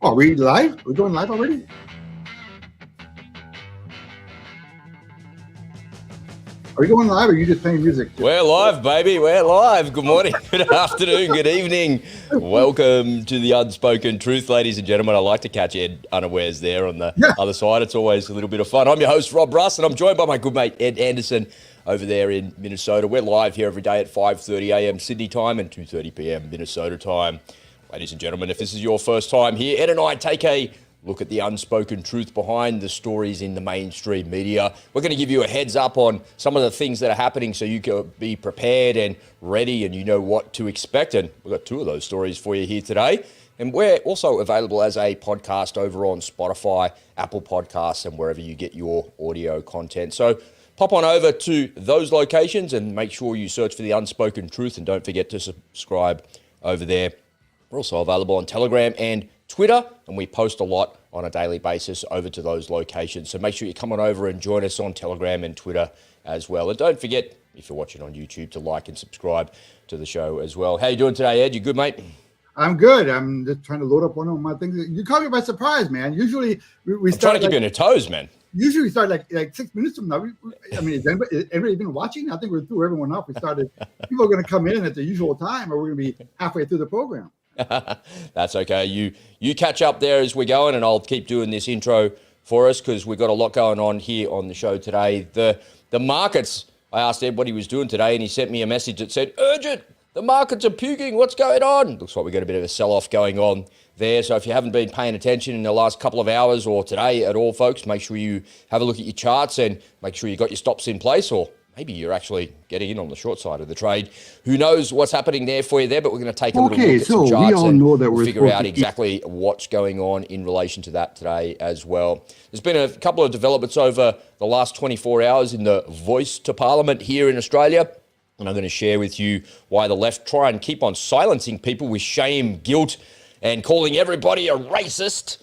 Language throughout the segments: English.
Oh, are we live? We're going live already? Are we going live or are you just playing music? We're live, baby. We're live. Good morning, good afternoon, good evening. Welcome to the Unspoken Truth, ladies and gentlemen. I like to catch Ed unawares there on the other side. It's always a little bit of fun. I'm your host, Rob Russ, and I'm joined by my good mate, Ed Anderson, over there in Minnesota. We're live here every day at 5:30 a.m. Sydney time and 2:30 p.m. Minnesota time. Ladies and gentlemen, if this is your first time here, Ed and I take a look at the unspoken truth behind the stories in the mainstream media. We're going to give you a heads up on some of the things that are happening so you can be prepared and ready and you know what to expect. And we've got two of those stories for you here today. And we're also available as a podcast over on Spotify, Apple Podcasts, and wherever you get your audio content. So pop on over to those locations and make sure you search for the unspoken truth, and don't forget to subscribe over there. We're also available on Telegram and Twitter, and we post a lot on a daily basis over to those locations. So make sure you come on over and join us on Telegram and Twitter as well. And don't forget, if you're watching on YouTube, to like and subscribe to the show as well. How you doing today, Ed? You good, mate? I'm good. I'm just trying to load up one of my things. You caught me by surprise, man. Usually we start trying to keep you on your toes, man. Usually we start like 6 minutes from now. I mean, is anybody been watching? I think we threw everyone off. We started. People are going to come in at the usual time, or we're going to be halfway through the program. That's okay. You catch up there as we're going, and I'll keep doing this intro for us because we've got a lot going on here on the show today. The markets, I asked Ed what he was doing today, and he sent me a message that said, urgent, the markets are puking, what's going on? Looks like we've got a bit of a sell-off going on there. So if you haven't been paying attention in the last couple of hours or today at all, folks, make sure you have a look at your charts and make sure you got your stops in place, or maybe you're actually getting in on the short side of the trade. Who knows what's happening there for you there, but we're going to take a little look at some charts, we all know that we'll figure out exactly what's going on in relation to that today as well. There's been a couple of developments over the last 24 hours in the voice to Parliament here in Australia, and I'm going to share with you why the left try and keep on silencing people with shame, guilt, and calling everybody a racist.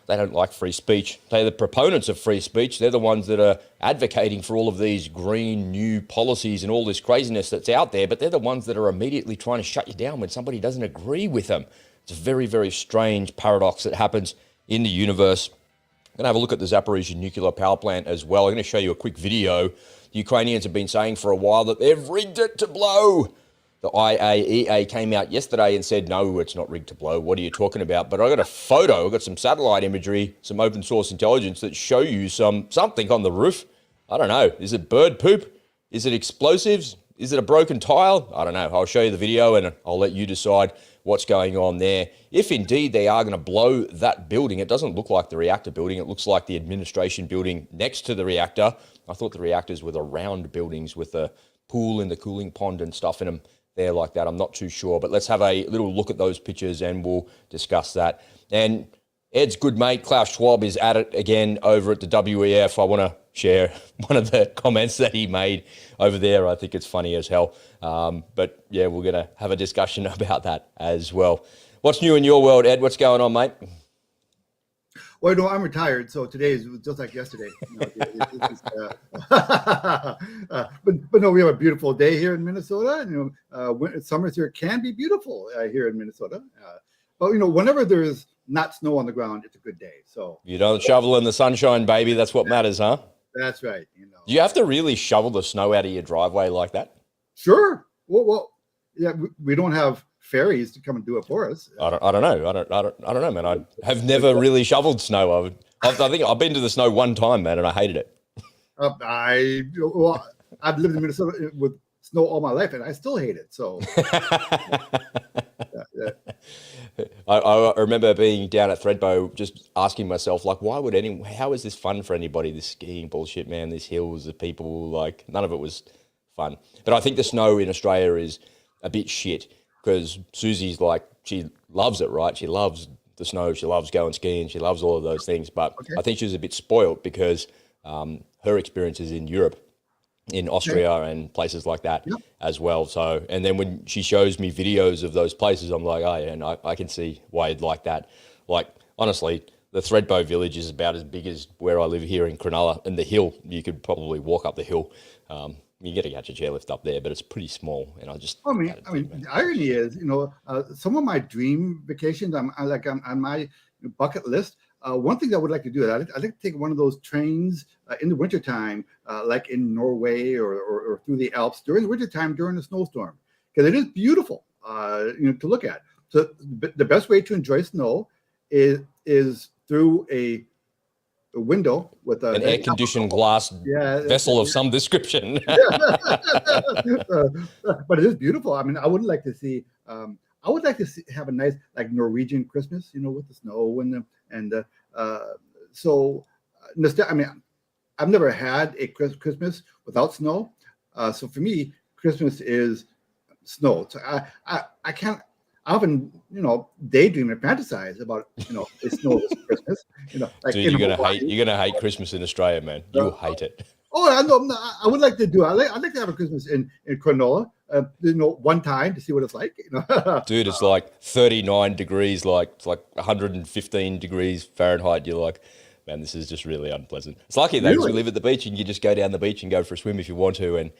They don't like free speech. They're the proponents of free speech. They're the ones that are advocating for all of these green new policies and all this craziness that's out there, but they're the ones that are immediately trying to shut you down when somebody doesn't agree with them. It's a very, very strange paradox that happens in the universe. I'm going to have a look at the Zaporizhzhia nuclear power plant as well. I'm going to show you a quick video. The Ukrainians have been saying for a while that they've rigged it to blow. The IAEA came out yesterday and said, no, it's not rigged to blow. What are you talking about? But I got a photo, I got some satellite imagery, some open source intelligence that show you something on the roof. I don't know. Is it bird poop? Is it explosives? Is it a broken tile? I don't know. I'll show you the video and I'll let you decide what's going on there. If indeed they are going to blow that building, it doesn't look like the reactor building. It looks like the administration building next to the reactor. I thought the reactors were the round buildings with a pool and the cooling pond and stuff in them there like that. I'm not too sure, but let's have a little look at those pictures and we'll discuss that. And Ed's good mate, Klaus Schwab, is at it again over at the WEF. I want to share one of the comments that he made over there. I think it's funny as hell. But yeah, we're going to have a discussion about that as well. What's new in your world, Ed? What's going on, mate? Well, no, I'm retired, so today is just like yesterday. But no, we have a beautiful day here in Minnesota. Summers here can be beautiful here in Minnesota. But whenever there's not snow on the ground, it's a good day. So you don't shovel in the sunshine, baby. That's what matters, huh? That's right. Do you have to really shovel the snow out of your driveway like that? Sure. Well, yeah, we don't have ferries to come and do it for us. I don't know. I don't know, man. I have never really shoveled snow. I think I've been to the snow one time, man, and I hated it. I've lived in Minnesota with snow all my life, and I still hate it. So, I remember being down at Thredbo, just asking myself, like, how is this fun for anybody? This skiing bullshit, man. These hills, the people, like, none of it was fun. But I think the snow in Australia is a bit shit. Because Susie's like, she loves it, right? She loves the snow. She loves going skiing. She loves all of those things. But I think she was a bit spoiled because her experiences in Europe, in Austria and places like that as well. So, and then when she shows me videos of those places, I'm like, oh yeah, and I can see why you'd like that. Like, honestly, the Thredbo village is about as big as where I live here in Cronulla, and the hill, you could probably walk up the hill. You get to catch a chairlift up there, but it's pretty small. And I just, the irony is, some of my dream vacations, I'm on my bucket list. One thing I would like to do, I'd like to take one of those trains in the wintertime, like in Norway or through the Alps during the wintertime during a snowstorm, because it is beautiful, to look at. So the best way to enjoy snow is through a window with an air-conditioned glass vessel of some description. But it is beautiful. I mean, I would like to see. I would like to have a nice like Norwegian Christmas, with the snow I mean, I've never had a Christmas without snow. So for me, Christmas is snow. So I can't. I often, daydream and fantasize about, the snow this Christmas. Like dude, you're gonna hate Christmas in Australia, man. You'll hate it. Oh, I know. I would like to do. I'd like to have a Christmas in Cronulla, one time to see what it's like. Dude, it's like 39 degrees, it's like 115 degrees Fahrenheit. You're like, man, this is just really unpleasant. It's lucky though, because we live at the beach and you just go down the beach and go for a swim if you want to. And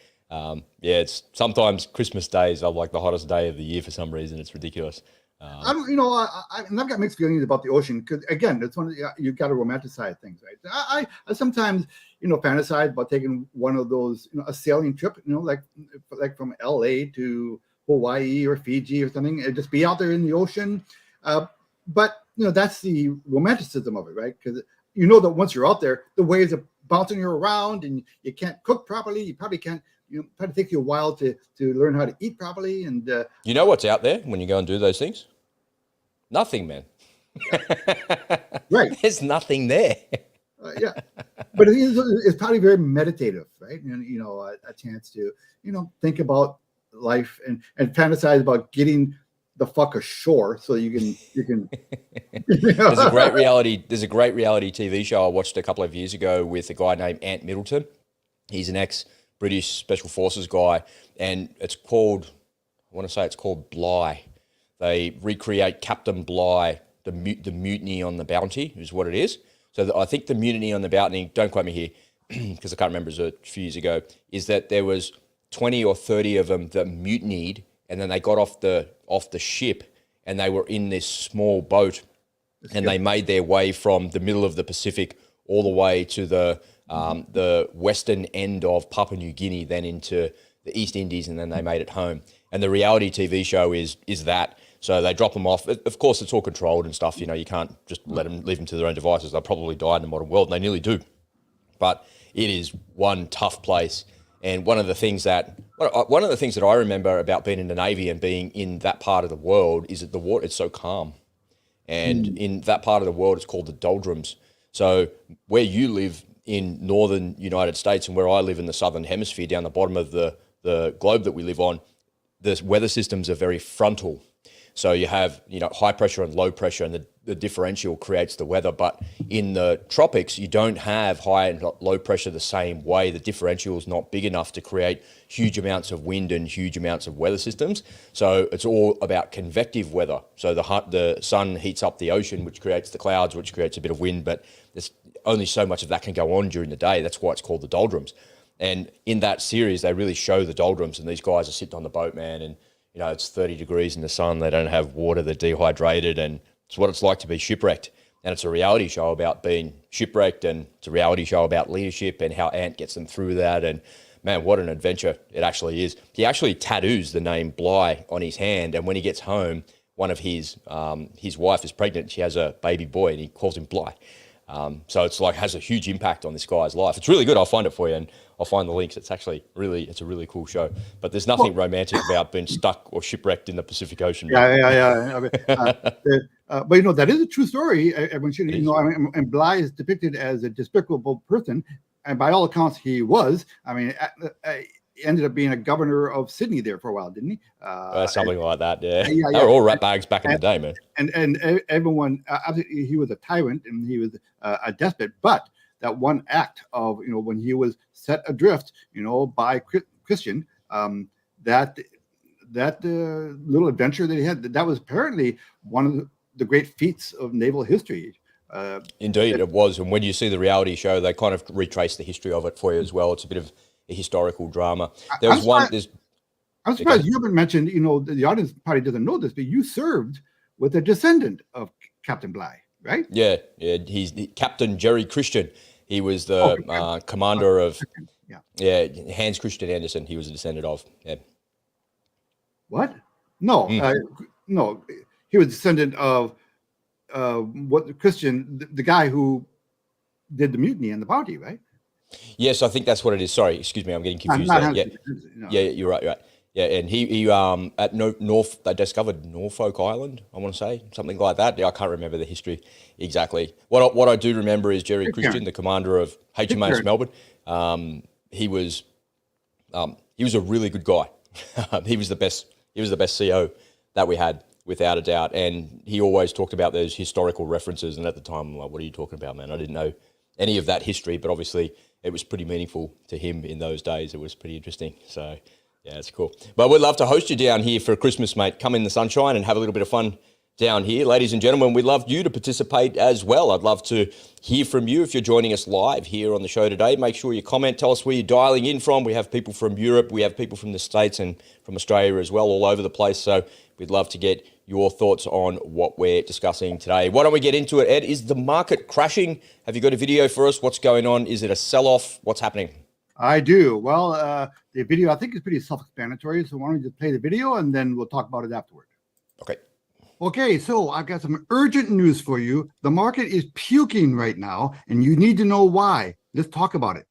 it's sometimes Christmas days are like the hottest day of the year for some reason. It's ridiculous. I've got mixed feelings about the ocean because again, it's one of you've got to romanticize things, right? I sometimes fantasize about taking one of those, a sailing trip, like from LA to Hawaii or Fiji or something, and just be out there in the ocean. But that's the romanticism of it, right? Because that once you're out there, the waves are bouncing you around, and you can't cook properly. You probably can't. Probably take you a while to learn how to eat properly. And you know what's out there when you go and do those things? Nothing, man. Right. There's nothing there. Yeah, but it's probably very meditative, right? And a chance to think about life and fantasize about getting the fuck ashore so you can. There's a great reality TV show I watched a couple of years ago with a guy named Ant Middleton. He's an ex-British Special Forces guy, and it's called Bligh. They recreate Captain Bligh, the mutiny on the Bounty is what it is. So I think the mutiny on the Bounty, don't quote me here because I can't remember, it was a few years ago, is that there was 20 or 30 of them that mutinied, and then they got off the ship and they were in this small boat and they made their way from the middle of the Pacific all the way to the western end of Papua New Guinea, then into the East Indies, and then they made it home. And the reality TV show is that. So they drop them off. Of course, it's all controlled and stuff. You can't just leave them to their own devices. They'll probably die in the modern world, and they nearly do. But it is one tough place. And one of the things that I remember about being in the Navy and being in that part of the world is that the water is so calm. And in that part of the world, it's called the doldrums. So where you live in northern United States and where I live in the southern hemisphere, down the bottom of the globe that we live on, the weather systems are very frontal. So you have, high pressure and low pressure, and the differential creates the weather. But in the tropics, you don't have high and low pressure the same way. The differential is not big enough to create huge amounts of wind and huge amounts of weather systems. So it's all about convective weather. So the sun heats up the ocean, which creates the clouds, which creates a bit of wind, but there's only so much of that can go on during the day. That's why it's called the doldrums. And in that series, they really show the doldrums, and these guys are sitting on the boat, man, and it's 30 degrees in the sun. They don't have water. They're dehydrated, and it's what it's like to be shipwrecked. And it's a reality show about being shipwrecked, and it's a reality show about leadership and how Ant gets them through that. And man, what an adventure it actually is. He actually tattoos the name Bligh on his hand, and when he gets home, one of his wife is pregnant. She has a baby boy, and he calls him Bligh. So it's has a huge impact on this guy's life. It's really good. I'll find it for you, and I'll find the links. It's a really cool show. But there's nothing romantic about being stuck or shipwrecked in the Pacific Ocean. Yeah. But that is a true story. And Bligh is depicted as a despicable person, and by all accounts, he was. He ended up being a governor of Sydney there for a while, didn't he? Something like that, yeah. They were all rat bags back in the day, man. And everyone, obviously, he was a tyrant and he was a despot. But that one act of, when he was set adrift, by Christian, that little adventure that he had, that was apparently one of the great feats of naval history. Indeed, it was. And when you see the reality show, they kind of retrace the history of it for you as well. It's a bit of a historical drama. I'm surprised you haven't mentioned, the audience probably doesn't know this, but you served with a descendant of Captain Bligh, right? Yeah. He's Captain Jerry Christian. He was the commander of Hans Christian Andersen. He was a descendant of. Yeah. What? No, no. He was a descendant of Christian, the guy who did the mutiny and the bounty, right? Yes, I think that's what it is. Sorry, excuse me, I'm getting confused there. Yeah, you're right. Yeah, and he at North, they discovered Norfolk Island, I want to say, something like that. Yeah, I can't remember the history exactly. What I do remember is Jerry Christian, the commander of HMAS Melbourne. He was a really good guy. He was the best CO that we had, without a doubt. And he always talked about those historical references. And at the time, I'm like, what are you talking about, man? I didn't know any of that history, but obviously it was pretty meaningful to him in those days. It was pretty interesting. So yeah, it's cool. But we'd love to host you down here for Christmas, mate. Come in the sunshine and have a little bit of fun down here. Ladies and gentlemen, we'd love you to participate as well. I'd love to hear from you if you're joining us live here on the show today. Make sure you comment. Tell us where you're dialing in from. We have people from Europe. We have people from the States and from Australia as well, all over the place. So we'd love to get your thoughts on what we're discussing today. Why don't we get into it, Ed? Is the market crashing? Have you got a video for us? What's going on? Is it a sell-off? What's happening? I do. Well, the video, I think, is pretty self-explanatory. So why don't we just play the video and then we'll talk about it afterward. Okay. Okay, so I've got some urgent news for you. The market is puking right now, and you need to know why. Let's talk about it.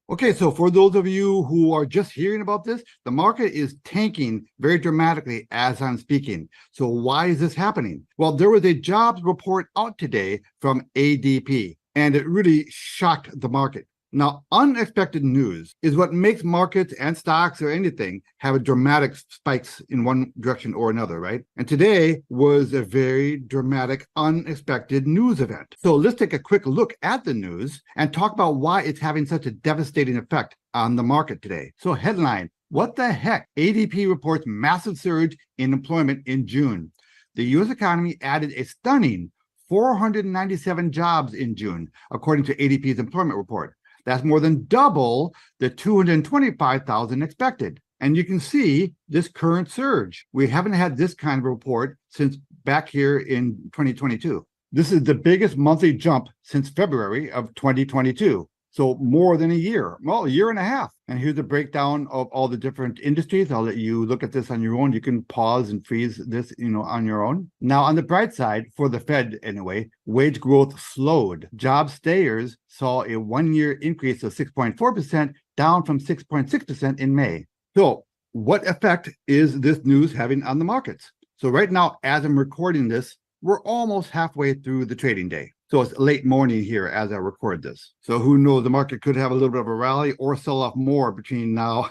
Okay, so for those of you who are just hearing about this, the market is tanking very dramatically as I'm speaking. So why is this happening? Well, there was a jobs report out today from ADP, and it really shocked the market. Now, unexpected news is what makes markets and stocks or anything have a dramatic spikes in one direction or another, right? And today was a very dramatic, unexpected news event. So let's take a quick look at the news and talk about why it's having such a devastating effect on the market today. So headline, what the heck? ADP reports massive surge in employment in June. The U.S. economy added a stunning 497 jobs in June, according to ADP's employment report. That's more than double the 225,000 expected. And you can see this current surge. We haven't had this kind of report since back here in 2022. This is the biggest monthly jump since February of 2022. So more than a year, well, a year and a half. And here's a breakdown of all the different industries. I'll let you look at this on your own. You can pause and freeze this, on your own. Now, on the bright side, for the Fed anyway, wage growth slowed. Job stayers saw a one-year increase of 6.4%, down from 6.6% in May. So what effect is this news having on the markets? So right now, as I'm recording this, we're almost halfway through the trading day. So it's late morning here as I record this. So who knows, the market could have a little bit of a rally or sell off more between now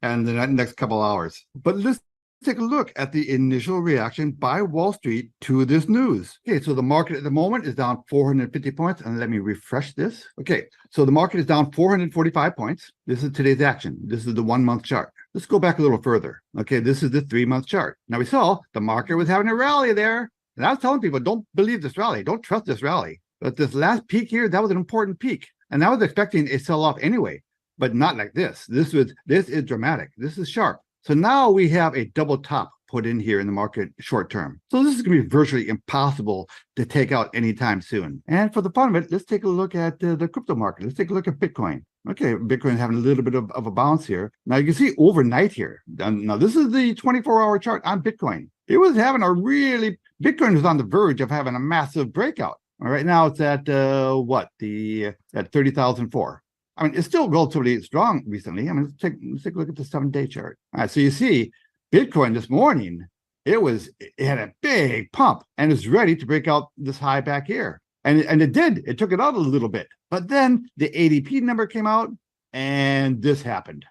and the next couple hours. But let's take a look at the initial reaction by Wall Street to this news. Okay, so the market at the moment is down 450 points. And let me refresh this. Okay, so the market is down 445 points. This is today's action. This is the 1 month chart. Let's go back a little further. Okay, this is the 3 month chart. Now we saw the market was having a rally there. And I was telling people, don't believe this rally. Don't trust this rally. But this last peak here, that was an important peak. And I was expecting a sell-off anyway, but not like this. This is dramatic. This is sharp. So now we have a double top put in here in the market short term. So this is going to be virtually impossible to take out anytime soon. And for the fun of it, let's take a look at the crypto market. Let's take a look at Bitcoin. Okay, Bitcoin is having a little bit of a bounce here. Now you can see overnight here. Now this is the 24-hour chart on Bitcoin. It was having Bitcoin was on the verge of having a massive breakout. Right now it's at at 30,004. I mean, it's still relatively strong recently. I mean, let's take a look at the 7-day chart. All right, so you see Bitcoin this morning, it had a big pump and is ready to break out this high back here. And it did. It took it out a little bit. But then the ADP number came out and this happened.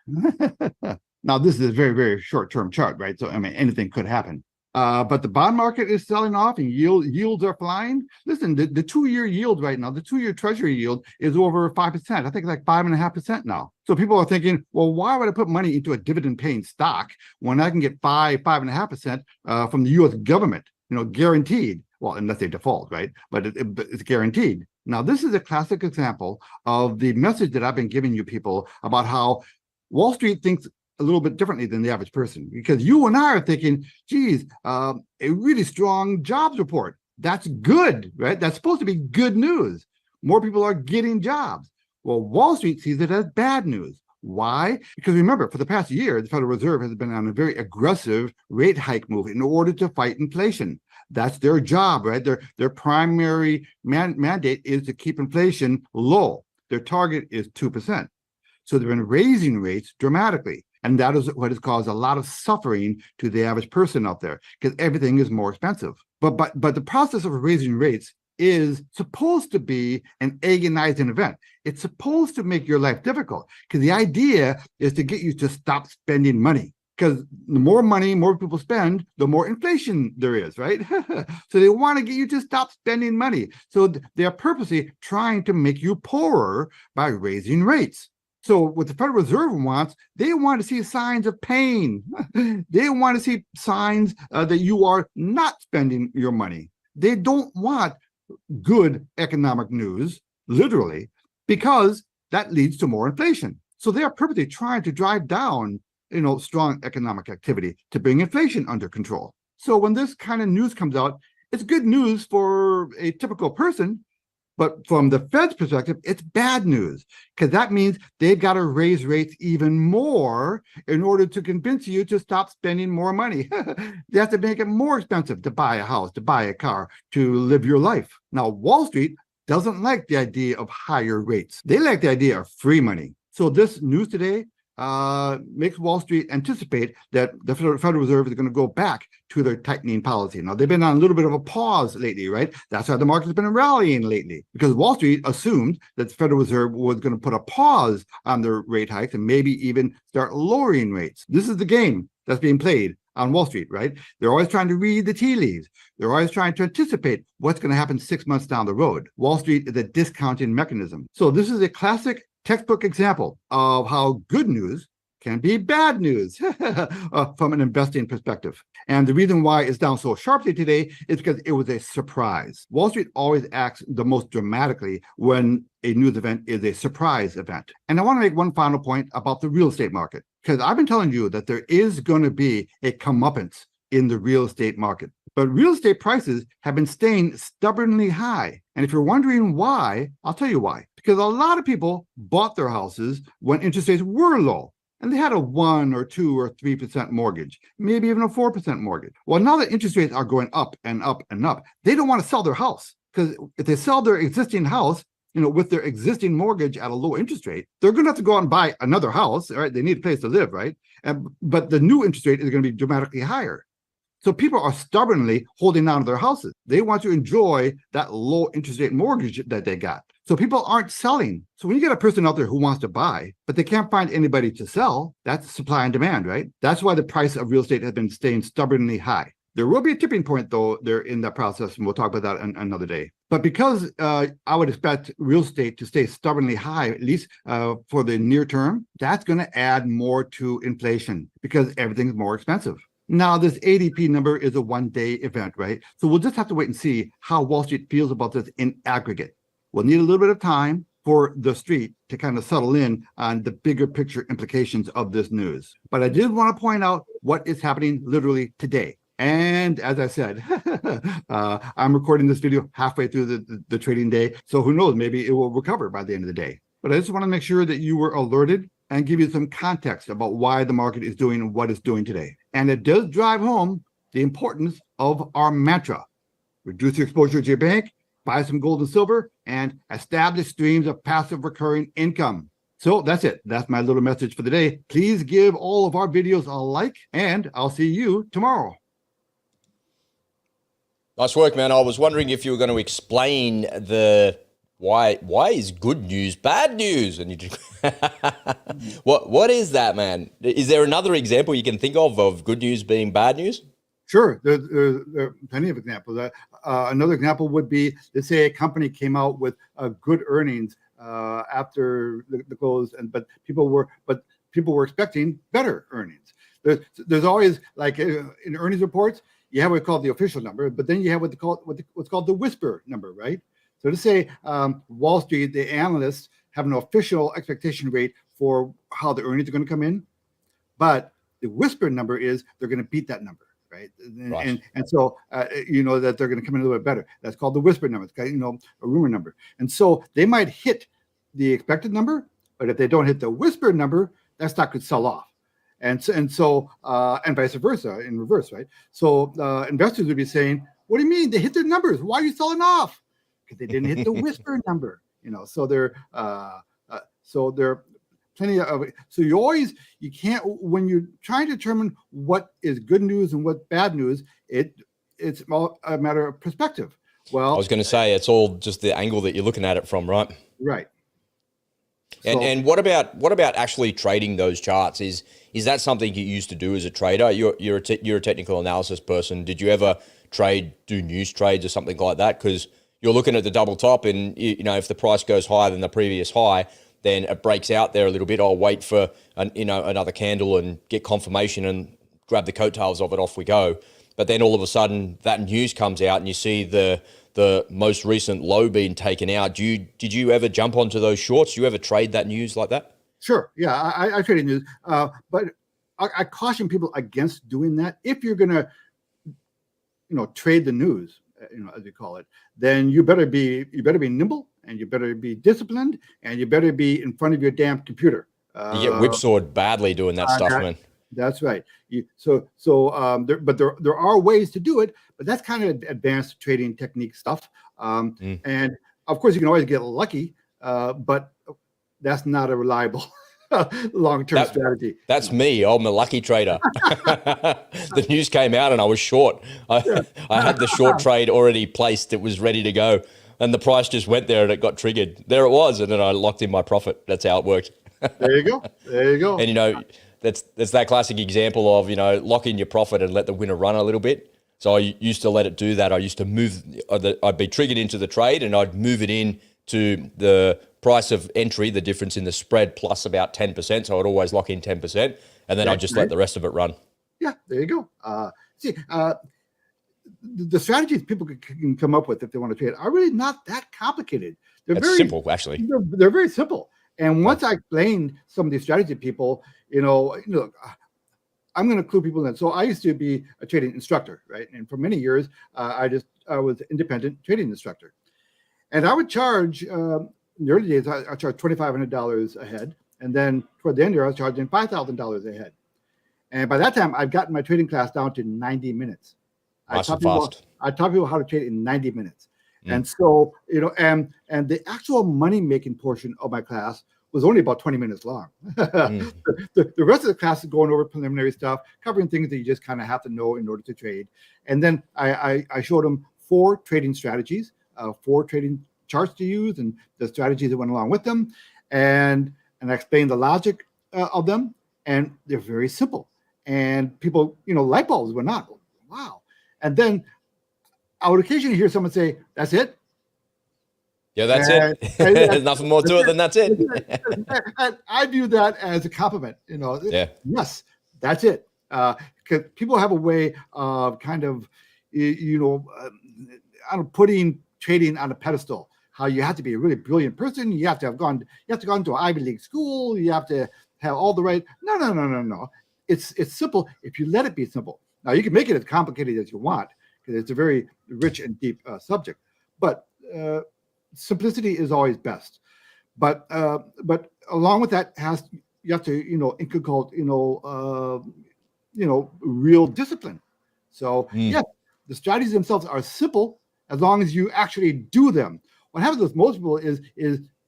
Now, this is a very, very short-term chart, right? So, I mean, anything could happen. But the bond market is selling off and yields are flying. Listen, the 2-year yield right now, the 2-year treasury yield is over 5%. I think like 5.5% now. So people are thinking, well, why would I put money into a dividend paying stock when I can get 5.5% from the US government? guaranteed. Well, unless they default, right? But it's guaranteed. Now, this is a classic example of the message that I've been giving you people about how Wall Street thinks a little bit differently than the average person, because you and I are thinking, geez, a really strong jobs report. That's good, right? That's supposed to be good news. More people are getting jobs. Well, Wall Street sees it as bad news. Why? Because remember, for the past year, the Federal Reserve has been on a very aggressive rate hike move in order to fight inflation. That's their job, right? Their primary mandate is to keep inflation low. Their target is 2%. So they've been raising rates dramatically. And that is what has caused a lot of suffering to the average person out there, because everything is more expensive. But the process of raising rates is supposed to be an agonizing event. It's supposed to make your life difficult, because the idea is to get you to stop spending money. Because the more money more people spend, the more inflation there is, right? So they want to get you to stop spending money. So they are purposely trying to make you poorer by raising rates. So what the Federal Reserve wants, they want to see signs of pain. They want to see signs that you are not spending your money. They don't want good economic news, literally, because that leads to more inflation. So they are purposely trying to drive down, strong economic activity to bring inflation under control. So when this kind of news comes out, it's good news for a typical person. But from the Fed's perspective, it's bad news, because that means they've got to raise rates even more in order to convince you to stop spending more money. They have to make it more expensive to buy a house, to buy a car, to live your life. Now, Wall Street doesn't like the idea of higher rates. They like the idea of free money. So this news today makes Wall Street anticipate that the Federal Reserve is going to go back to their tightening policy. Now, they've been on a little bit of a pause lately, right? That's why the market's been rallying lately, because Wall Street assumed that the Federal Reserve was going to put a pause on their rate hikes and maybe even start lowering rates. This is the game that's being played on Wall Street, right? They're always trying to read the tea leaves. They're always trying to anticipate what's going to happen 6 months down the road. Wall Street is a discounting mechanism. So this is a classic textbook example of how good news can be bad news from an investing perspective. And the reason why it's down so sharply today is because it was a surprise. Wall Street always acts the most dramatically when a news event is a surprise event. And I want to make one final point about the real estate market, because I've been telling you that there is going to be a comeuppance in the real estate market. But real estate prices have been staying stubbornly high. And if you're wondering why, I'll tell you why. Because a lot of people bought their houses when interest rates were low, and they had a 1 or 2 or 3% mortgage, maybe even a 4% mortgage. Well, now that interest rates are going up and up and up, they don't want to sell their house, because if they sell their existing house, with their existing mortgage at a low interest rate, they're going to have to go out and buy another house, right? They need a place to live, right? But the new interest rate is going to be dramatically higher. So people are stubbornly holding on to their houses. They want to enjoy that low interest rate mortgage that they got. So people aren't selling. So when you get a person out there who wants to buy, but they can't find anybody to sell, that's supply and demand, right? That's why the price of real estate has been staying stubbornly high. There will be a tipping point, though, there in that process, and we'll talk about that another day. But because I would expect real estate to stay stubbornly high, at least for the near term, that's going to add more to inflation, because everything's more expensive. Now, this ADP number is a one-day event, right? So we'll just have to wait and see how Wall Street feels about this in aggregate. We'll need a little bit of time for the street to kind of settle in on the bigger picture implications of this news. But I did want to point out what is happening literally today. And as I said, I'm recording this video halfway through the trading day. So who knows, maybe it will recover by the end of the day. But I just want to make sure that you were alerted and give you some context about why the market is doing what it's doing today. And it does drive home the importance of our mantra: reduce your exposure to your bank, buy some gold and silver, and establish streams of passive recurring income. So that's it. That's my little message for the day. Please give all of our videos a like, and I'll see you tomorrow. Nice work, man. I was wondering if you were going to explain the why is good news bad news? And you just what is that, man? Is there another example you can think of good news being bad news? Sure, there are plenty of examples. Another example would be, let's say a company came out with good earnings after the close, but people were expecting better earnings. There's always, like in earnings reports, you have what's called the official number, but then you have what's called the whisper number, right? So to say Wall Street, the analysts have an official expectation rate for how the earnings are going to come in, but the whisper number is they're going to beat that number, right? And so that they're going to come in a little bit better. That's called the whisper number. It's got, a rumor number. And so they might hit the expected number, but if they don't hit the whisper number, that stock could sell off. And vice versa, in reverse, right? So investors would be saying, "What do you mean they hit their numbers? Why are you selling off?" Because they didn't hit the whisper number, So they're plenty of. So you can't, when you're trying to determine what is good news and what bad news, it's all a matter of perspective. Well, I was going to say it's all just the angle that you're looking at it from, right? Right. And what about actually trading those charts? Is that something you used to do as a trader? You're a technical analysis person. Did you ever do news trades or something like that? Because you're looking at the double top, and if the price goes higher than the previous high, then it breaks out there a little bit. I'll wait for another candle and get confirmation and grab the coattails of it. Off we go. But then all of a sudden that news comes out and you see the most recent low being taken out. Did you ever jump onto those shorts? Do you ever trade that news like that? Sure. Yeah, I trade news, but I caution people against doing that. If you're going to, trade the news, as you call it, then you better be nimble, and you better be disciplined, and you better be in front of your damn computer. You get whipsawed badly doing that stuff, man. That's right. There are ways to do it, but that's kind of advanced trading technique stuff. And of course, you can always get lucky, but that's not a reliable long-term strategy. That's me. I'm a lucky trader. The news came out and I was short. I had the short trade already placed. It was ready to go. And the price just went there and it got triggered. There it was. And then I locked in my profit. That's how it worked. There you go. And, that's that classic example of, lock in your profit and let the winner run a little bit. So I used to let it do that. I used to move, I'd be triggered into the trade and I'd move it in to the price of entry, the difference in the spread plus about 10%. So I'd always lock in 10%, and then I'd just let the rest of it run. Yeah, there you go. The strategies people can come up with if they want to trade are really not that complicated. They're very simple, actually. They're very simple. And once I explained some of these strategies to people, I'm going to clue people in. So I used to be a trading instructor, right? And for many years, I was an independent trading instructor. And I would charge, in the early days, I charged $2,500 a head. And then toward the end of the year, I was charging $5,000 a head. And by that time, I've gotten my trading class down to 90 minutes. I taught people how to trade in 90 minutes. And so, and the actual money-making portion of my class was only about 20 minutes long. The rest of the class is going over preliminary stuff, covering things that you just kind of have to know in order to trade. And then I showed them 4 trading strategies, 4 trading charts to use, and the strategies that went along with them. And I explained the logic of them, and they're very simple. And people, light bulbs went on. Wow. And then I would occasionally hear someone say, "That's it." Yeah, that's it. There's nothing more to it than that's it. And I view that as a compliment. Yeah. Yes, that's it. Because people have a way of kind of, putting trading on a pedestal. How you have to be a really brilliant person. You have to have gone to an Ivy League school. You have to have all the right. No. It's simple if you let it be simple. Now you can make it as complicated as you want, because it's a very rich and deep subject. But simplicity is always best. But along with that you have to inculcate real discipline. So yes, the strategies themselves are simple as long as you actually do them. What happens with most people is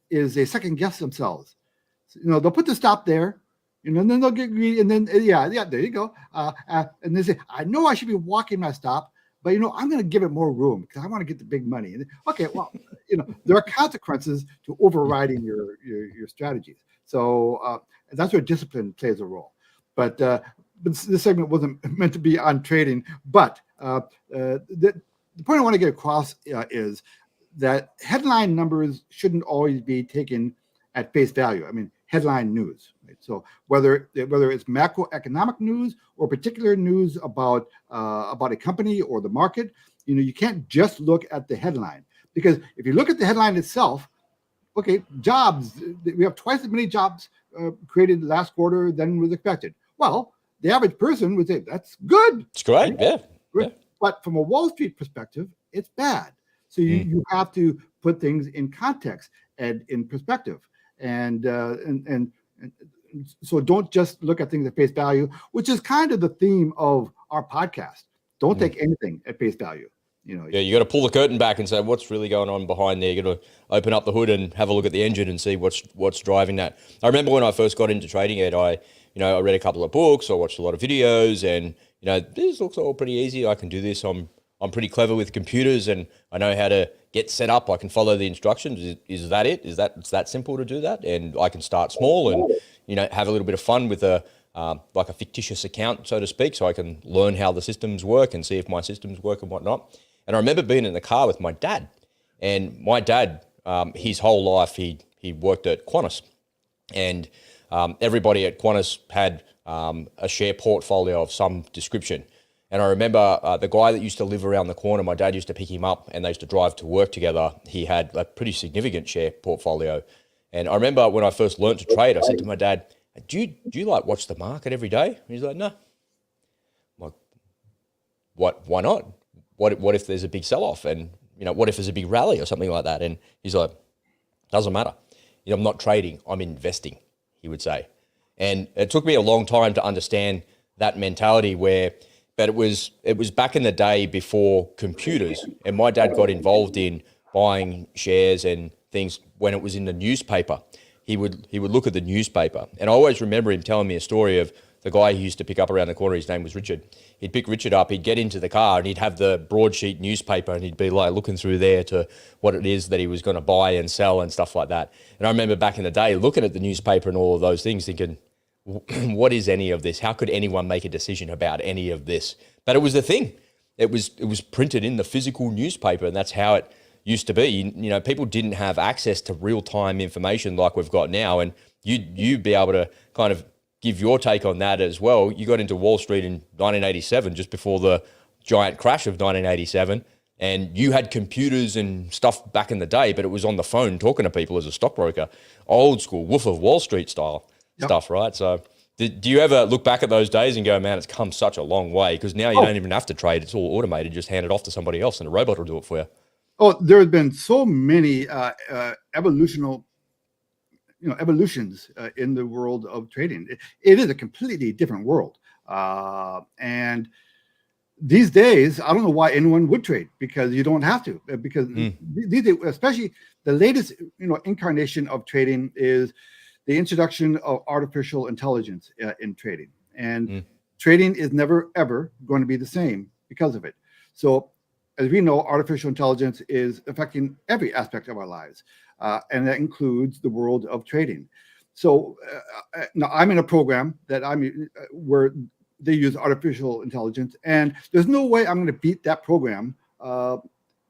they second guess themselves. They'll put the stop there. And then they'll get greedy, and then there you go. And they say, "I know I should be walking my stop, but I'm going to give it more room because I want to get the big money." And okay, well, there are consequences to overriding your strategies. So that's where discipline plays a role. But this segment wasn't meant to be on trading. But the point I want to get across is that headline numbers shouldn't always be taken at face value. I mean, headline news. Right? So whether it's macroeconomic news or particular news about a company or the market, you can't just look at the headline, because if you look at the headline itself, okay, jobs, we have twice as many jobs created last quarter than was expected. Well, the average person would say that's good. It's great, right? Yeah. But from a Wall Street perspective, it's bad. So you have to put things in context and in perspective, and so don't just look at things at face value, which is kind of the theme of our podcast. Don't take anything at face value. Yeah, you got to pull the curtain back and say what's really going on behind there. You got to open up the hood and have a look at the engine and see what's driving that. I remember when I first got into trading, Ed, I read a couple of books, I watched a lot of videos, and this looks all pretty easy. I can do this. I'm pretty clever with computers, and I know how to get set up. I can follow the instructions. Is that it? It's that simple to do that? And I can start small and have a little bit of fun with like a fictitious account, so to speak, so I can learn how the systems work and see if my systems work and whatnot. And I remember being in the car with my dad, and my dad, his whole life, he worked at Qantas, and everybody at Qantas had a share portfolio of some description. And I remember the guy that used to live around the corner, my dad used to pick him up and they used to drive to work together. He had a pretty significant share portfolio. And I remember when I first learned to trade, I said to my dad, do you like watch the market every day? And he's like, no. I'm like, what? Why not? What if there's a big sell-off, and what if there's a big rally or something like that? And he's like, doesn't matter. I'm not trading, I'm investing, he would say. And it took me a long time to understand that mentality but it was back in the day before computers, and my dad got involved in buying shares and things when it was in the newspaper. He would look at the newspaper, and I always remember him telling me a story of the guy he used to pick up around the corner. His name was Richard. He'd pick Richard up, he'd get into the car, and he'd have the broadsheet newspaper, and he'd be like looking through there to what it is that he was going to buy and sell and stuff like that. And I remember back in the day looking at the newspaper and all of those things thinking, what is any of this? How could anyone make a decision about any of this? But it was the thing. It was printed in the physical newspaper, and that's how it used to be. People didn't have access to real-time information like we've got now, and you'd be able to kind of give your take on that as well. You got into Wall Street in 1987, just before the giant crash of 1987, and you had computers and stuff back in the day, but it was on the phone talking to people as a stockbroker, old school Wolf of Wall Street style stuff, right? So do you ever look back at those days and go, man, it's come such a long way, because now you don't even have to trade. It's all automated. Just hand it off to somebody else and a robot will do it for you. Oh, there have been so many evolutions in the world of trading. It is a completely different world. And these days, I don't know why anyone would trade, because you don't have to. Because these days, especially the latest incarnation of trading is the introduction of artificial intelligence in trading. And trading is never, ever going to be the same because of it. So as we know, artificial intelligence is affecting every aspect of our lives. And that includes the world of trading. So now I'm in a program that where they use artificial intelligence, and there's no way I'm going to beat that program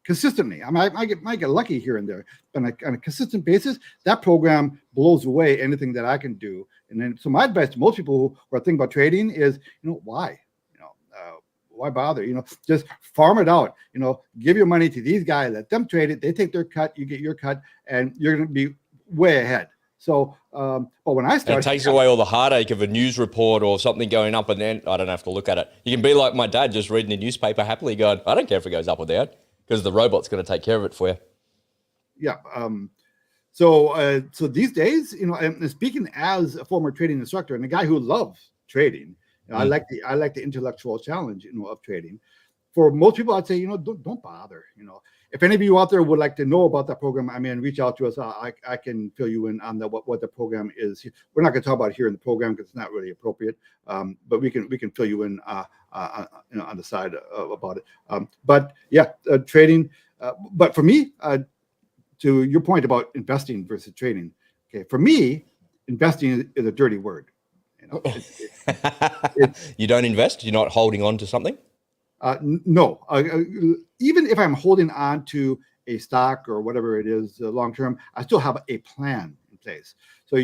consistently. I might get lucky here and there, but on a consistent basis, that program blows away anything that I can do. And then, so my advice to most people who are thinking about trading is, why? Why bother? Just farm it out. Give your money to these guys, let them trade it. They take their cut, you get your cut, and you're going to be way ahead. So, but when I started, it takes away all the heartache of a news report or something going up, and then I don't have to look at it. You can be like my dad, just reading the newspaper happily, going, I don't care if it goes up or down, because the robot's going to take care of it for you. Yeah. So these days, and speaking as a former trading instructor and a guy who loves trading, I like the intellectual challenge, of trading. For most people, I'd say, don't bother. If any of you out there would like to know about that program, reach out to us. I can fill you in on what the program is. We're not going to talk about it here in the program because it's not really appropriate. But we can fill you in on the side about it. But yeah, trading. But for me, to your point about investing versus trading, okay, for me, investing is a dirty word. You don't invest? You're not holding on to something? No. Even if I'm holding on to a stock or whatever it is long term, I still have a plan in place. So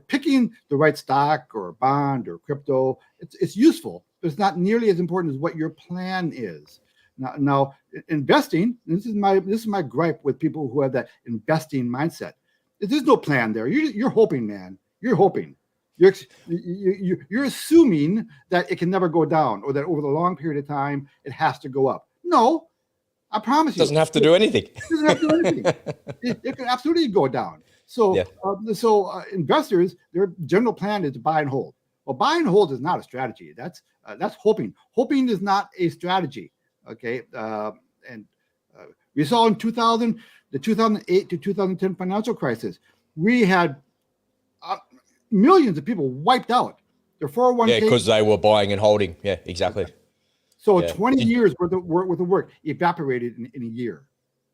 picking the right stock or bond or crypto, it's useful, but it's not nearly as important as what your plan is. Now investing, this is my gripe with people who have that investing mindset. There's no plan there. You're hoping, man. You're hoping. You're assuming that it can never go down, or that over the long period of time it has to go up. No, I promise you, it doesn't have to do anything. It doesn't have to do anything. It can absolutely go down. So, investors, their general plan is to buy and hold. Well, buy and hold is not a strategy. That's hoping. Hoping is not a strategy. Okay, we saw in the 2008 to 2010 financial crisis, we had millions of people wiped out. Their 401k. Yeah, because they were buying and holding. Yeah, exactly. So 20 years worth of work evaporated in a year.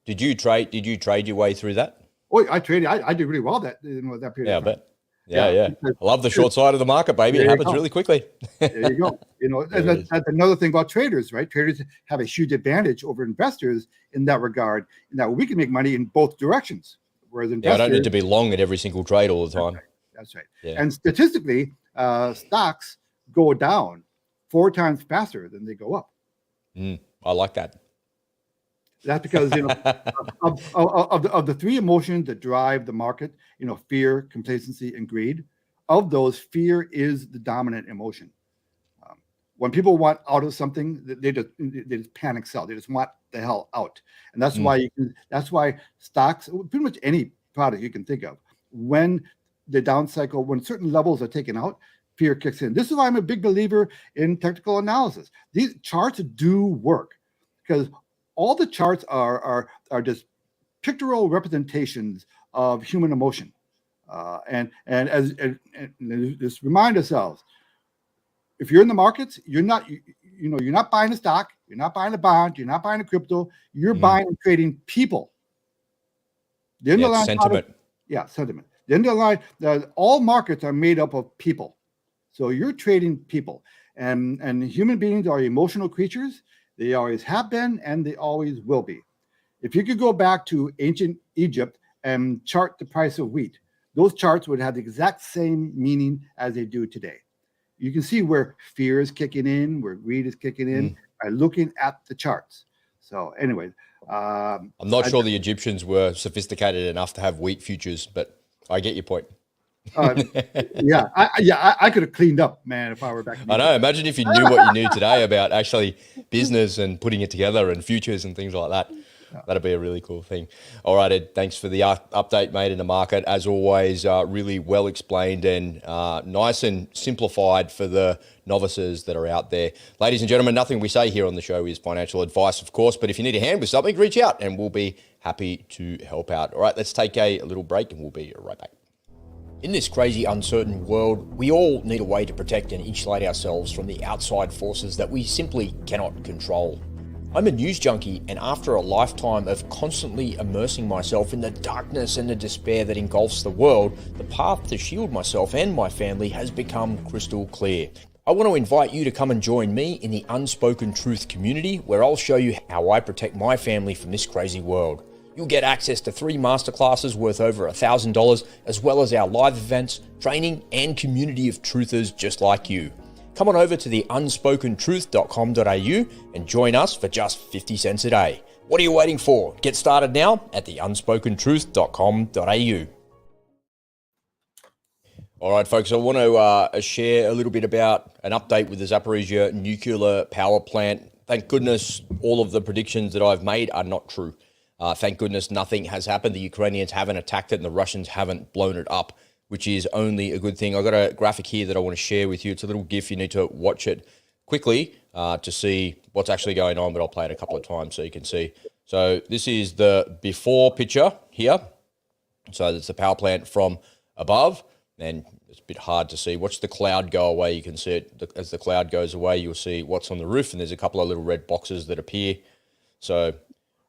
Did you trade your way through that? Oh, I traded. I did really well that period. Yeah, of time. I bet. Yeah. I love the short side of the market, baby. It happens really quickly. There you go. And that's another thing about traders, right? Traders have a huge advantage over investors in that regard, in that we can make money in both directions. Whereas investors, I don't need to be long at every single trade all the time. That's right. Yeah. And statistically, stocks go down 4 times faster than they go up. I like that. That's because of the 3 emotions that drive the market, fear, complacency, and greed. Of those, fear is the dominant emotion. When people want out of something, they just panic sell. They just want the hell out, and that's why stocks, pretty much any product you can think of, when the down cycle, when certain levels are taken out, fear kicks in. This is why I'm a big believer in technical analysis. These charts do work, because all the charts are just pictorial representations of human emotion, and just remind ourselves: if you're in the markets, you're not buying a stock, you're not buying a bond, you're not buying a crypto, you're buying and trading people. The underlying sentiment. Sentiment. The underlying, all markets are made up of people, so you're trading people, and human beings are emotional creatures. They always have been, and they always will be. If you could go back to ancient Egypt and chart the price of wheat, those charts would have the exact same meaning as they do today. You can see where fear is kicking in, where greed is kicking in by looking at the charts. So anyway. I'm not sure the Egyptians were sophisticated enough to have wheat futures, but I get your point. I could have cleaned up, man, if I were back. I know. Imagine if you knew what you knew today about actually business and putting it together and futures and things like that. That'd be a really cool thing. All right, Ed, thanks for the update made in the market. As always, really well explained and nice and simplified for the novices that are out there. Ladies and gentlemen, nothing we say here on the show is financial advice, of course, but if you need a hand with something, reach out and we'll be happy to help out. All right, let's take a little break and we'll be right back. In this crazy, uncertain world, we all need a way to protect and insulate ourselves from the outside forces that we simply cannot control. I'm a news junkie, and after a lifetime of constantly immersing myself in the darkness and the despair that engulfs the world, the path to shield myself and my family has become crystal clear. I want to invite you to come and join me in the Unspoken Truth community, where I'll show you how I protect my family from this crazy world. You'll get access to 3 masterclasses worth over $1,000, as well as our live events, training, and community of truthers just like you. Come on over to the unspokentruth.com.au and join us for just 50 cents a day. What are you waiting for? Get started now at the unspokentruth.com.au. All right, folks, I want to share a little bit about an update with the Zaporizhzhia nuclear power plant. Thank goodness all of the predictions that I've made are not true. Thank goodness nothing has happened. The Ukrainians haven't attacked it and the Russians haven't blown it up, which is only a good thing. I've got a graphic here that I want to share with you. It's a little GIF. You need to watch it quickly to see what's actually going on, but I'll play it a couple of times so you can see. So this is the before picture here. So that's the power plant from above, and it's a bit hard to see. Watch the cloud go away. You can see it. As the cloud goes away, you'll see what's on the roof, and there's a couple of little red boxes that appear. So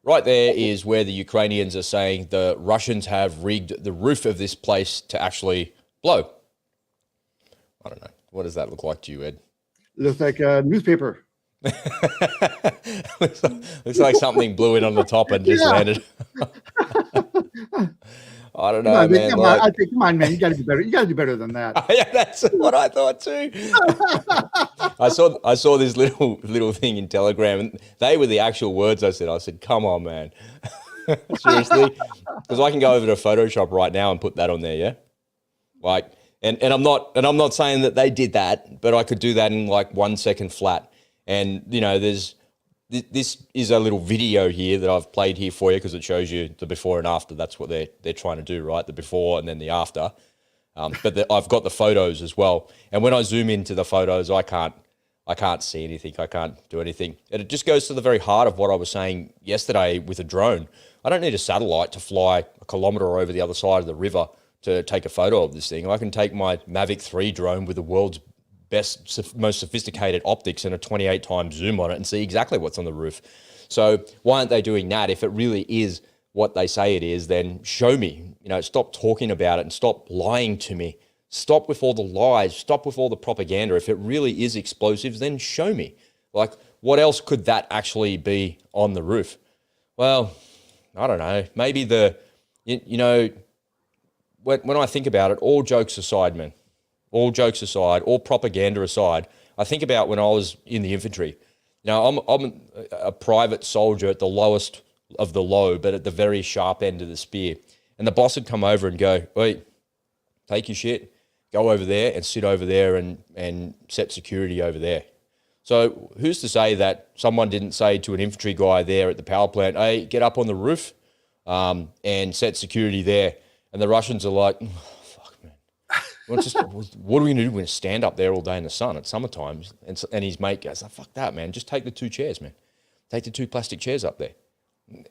right there is where the Ukrainians are saying the Russians have rigged the roof of this place to actually blow. I don't know. What does that look like to you, Ed? It looks like a newspaper. looks like something blew in on the top and just landed. I don't know, man. Come on, I think, come on, man. You got to be better. You got to do better than that. Yeah, that's what I thought too. I saw this little thing in Telegram, and they were the actual words I said. I said, "Come on, man, seriously," because I can go over to Photoshop right now and put that on there. Yeah, like, and I'm not saying that they did that, but I could do that in like 1 second flat. And this is a little video here that I've played here for you because it shows you the before and after. That's what they're trying to do, right? The before and then the after. But I've got the photos as well. And when I zoom into the photos, I can't see anything. I can't do anything. And it just goes to the very heart of what I was saying yesterday with a drone. I don't need a satellite to fly a kilometre over the other side of the river to take a photo of this thing. I can take my Mavic 3 drone with the world's best, most sophisticated optics and a 28 times zoom on it and see exactly what's on the roof. So why aren't they doing that? If it really is what they say it is, then show me. Stop talking about it and stop lying to me. Stop with all the lies. Stop with all the propaganda. If it really is explosives, then show me. Like, what else could that actually be on the roof? Well, I don't know. Maybe when I think about it, all jokes aside, man, all jokes aside, all propaganda aside, I think about when I was in the infantry. I'm a private soldier at the lowest of the low, but at the very sharp end of the spear. And the boss would come over and go, "Wait, take your shit, go over there and sit over there and set security over there." So who's to say that someone didn't say to an infantry guy there at the power plant, "Hey, get up on the roof and set security there." And the Russians are like, what are we going to do? We're going to stand up there all day in the sun at summertime. And his mate goes, "Oh, fuck that, man. Just take the 2 chairs, man. Take the 2 plastic chairs up there."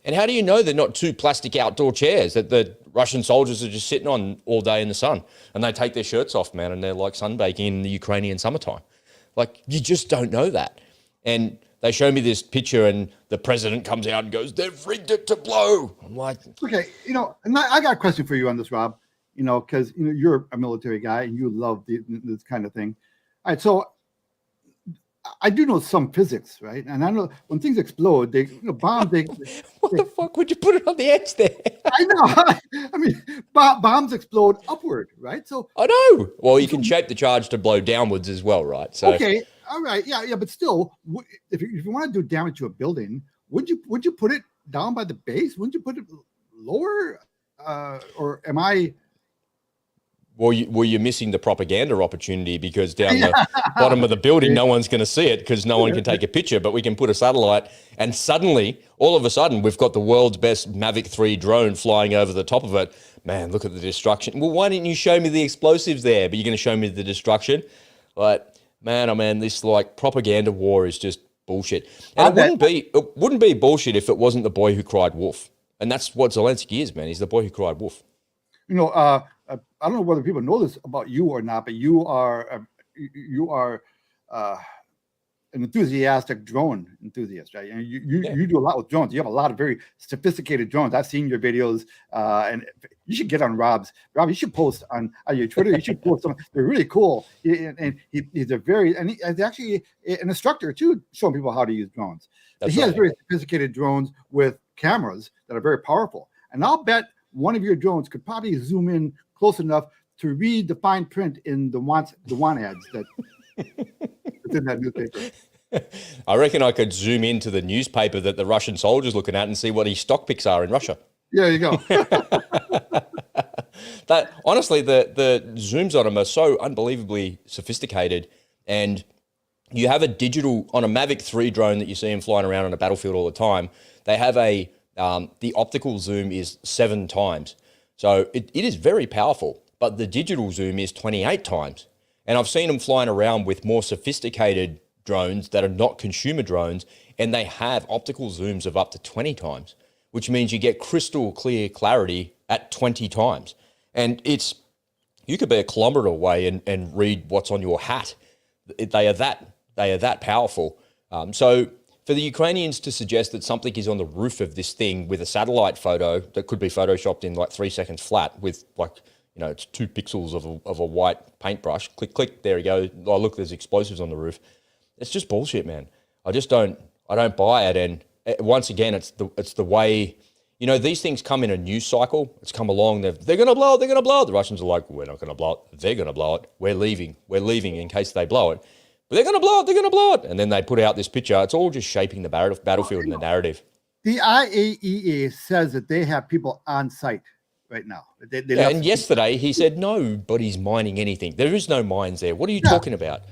And how do you know they're not 2 plastic outdoor chairs that the Russian soldiers are just sitting on all day in the sun? And they take their shirts off, man, and they're like sunbaking in the Ukrainian summertime. Like, you just don't know that. And they show me this picture and the president comes out and goes, "They've rigged it to blow." I'm like, okay, and I got a question for you on this, Rob. Because you're a military guy and you love this kind of thing. All right, so I do know some physics, right? And I know when things explode, they bomb. What the fuck would you put it on the edge there? I know. I mean, bombs explode upward, right? So I know. Well, you can shape the charge to blow downwards as well, right? So okay, all right, yeah, but still, if you want to do damage to a building, would you put it down by the base? Wouldn't you put it lower? Or am I? Well, you're missing the propaganda opportunity because down the bottom of the building, no one's going to see it because no one can take a picture, but we can put a satellite and suddenly, all of a sudden, we've got the world's best Mavic 3 drone flying over the top of it. Man, look at the destruction. Well, why didn't you show me the explosives there, but you're going to show me the destruction? Like, man, this like propaganda war is just bullshit. And it wouldn't be bullshit if it wasn't the boy who cried wolf. And that's what Zelensky is, man. He's the boy who cried wolf. I don't know whether people know this about you or not, but you are an enthusiastic drone enthusiast, right? And you do a lot with drones. You have a lot of very sophisticated drones. I've seen your videos, and you should get on Rob's. Rob, you should post on your Twitter. You should post some. They're really cool. And he's actually an instructor too, showing people how to use drones. He has very sophisticated drones with cameras that are very powerful. And I'll bet one of your drones could probably zoom in close enough to read the fine print in the want ads that in that newspaper. I reckon I could zoom into the newspaper that the Russian soldier's looking at and see what his stock picks are in Russia. Yeah, there you go. That honestly, the zooms on them are so unbelievably sophisticated, and you have a digital on a Mavic 3 drone that you see them flying around on a battlefield all the time. They have the optical zoom is 7 times. So it is very powerful, but the digital zoom is 28 times. And I've seen them flying around with more sophisticated drones that are not consumer drones, and they have optical zooms of up to 20 times, which means you get crystal clear clarity at 20 times. And you could be a kilometre away and read what's on your hat. They are that powerful. So for the Ukrainians to suggest that something is on the roof of this thing with a satellite photo that could be photoshopped in like 3 seconds flat with it's 2 pixels of a white paintbrush, click, there you go. Oh, look, there's explosives on the roof. It's just bullshit, man. I don't buy it. And once again, it's the way, you know, these things come in a news cycle. It's come along. They're going to blow it. They're going to blow it. The Russians are like, we're not going to blow it. They're going to blow it. We're leaving. We're leaving in case they blow it. But they're going to blow it. They're going to blow it. And then they put out this picture. It's all just shaping the battlefield and the narrative. The IAEA says that they have people on site right now. And yesterday he said nobody's mining anything. There is no mines there. What are you talking about?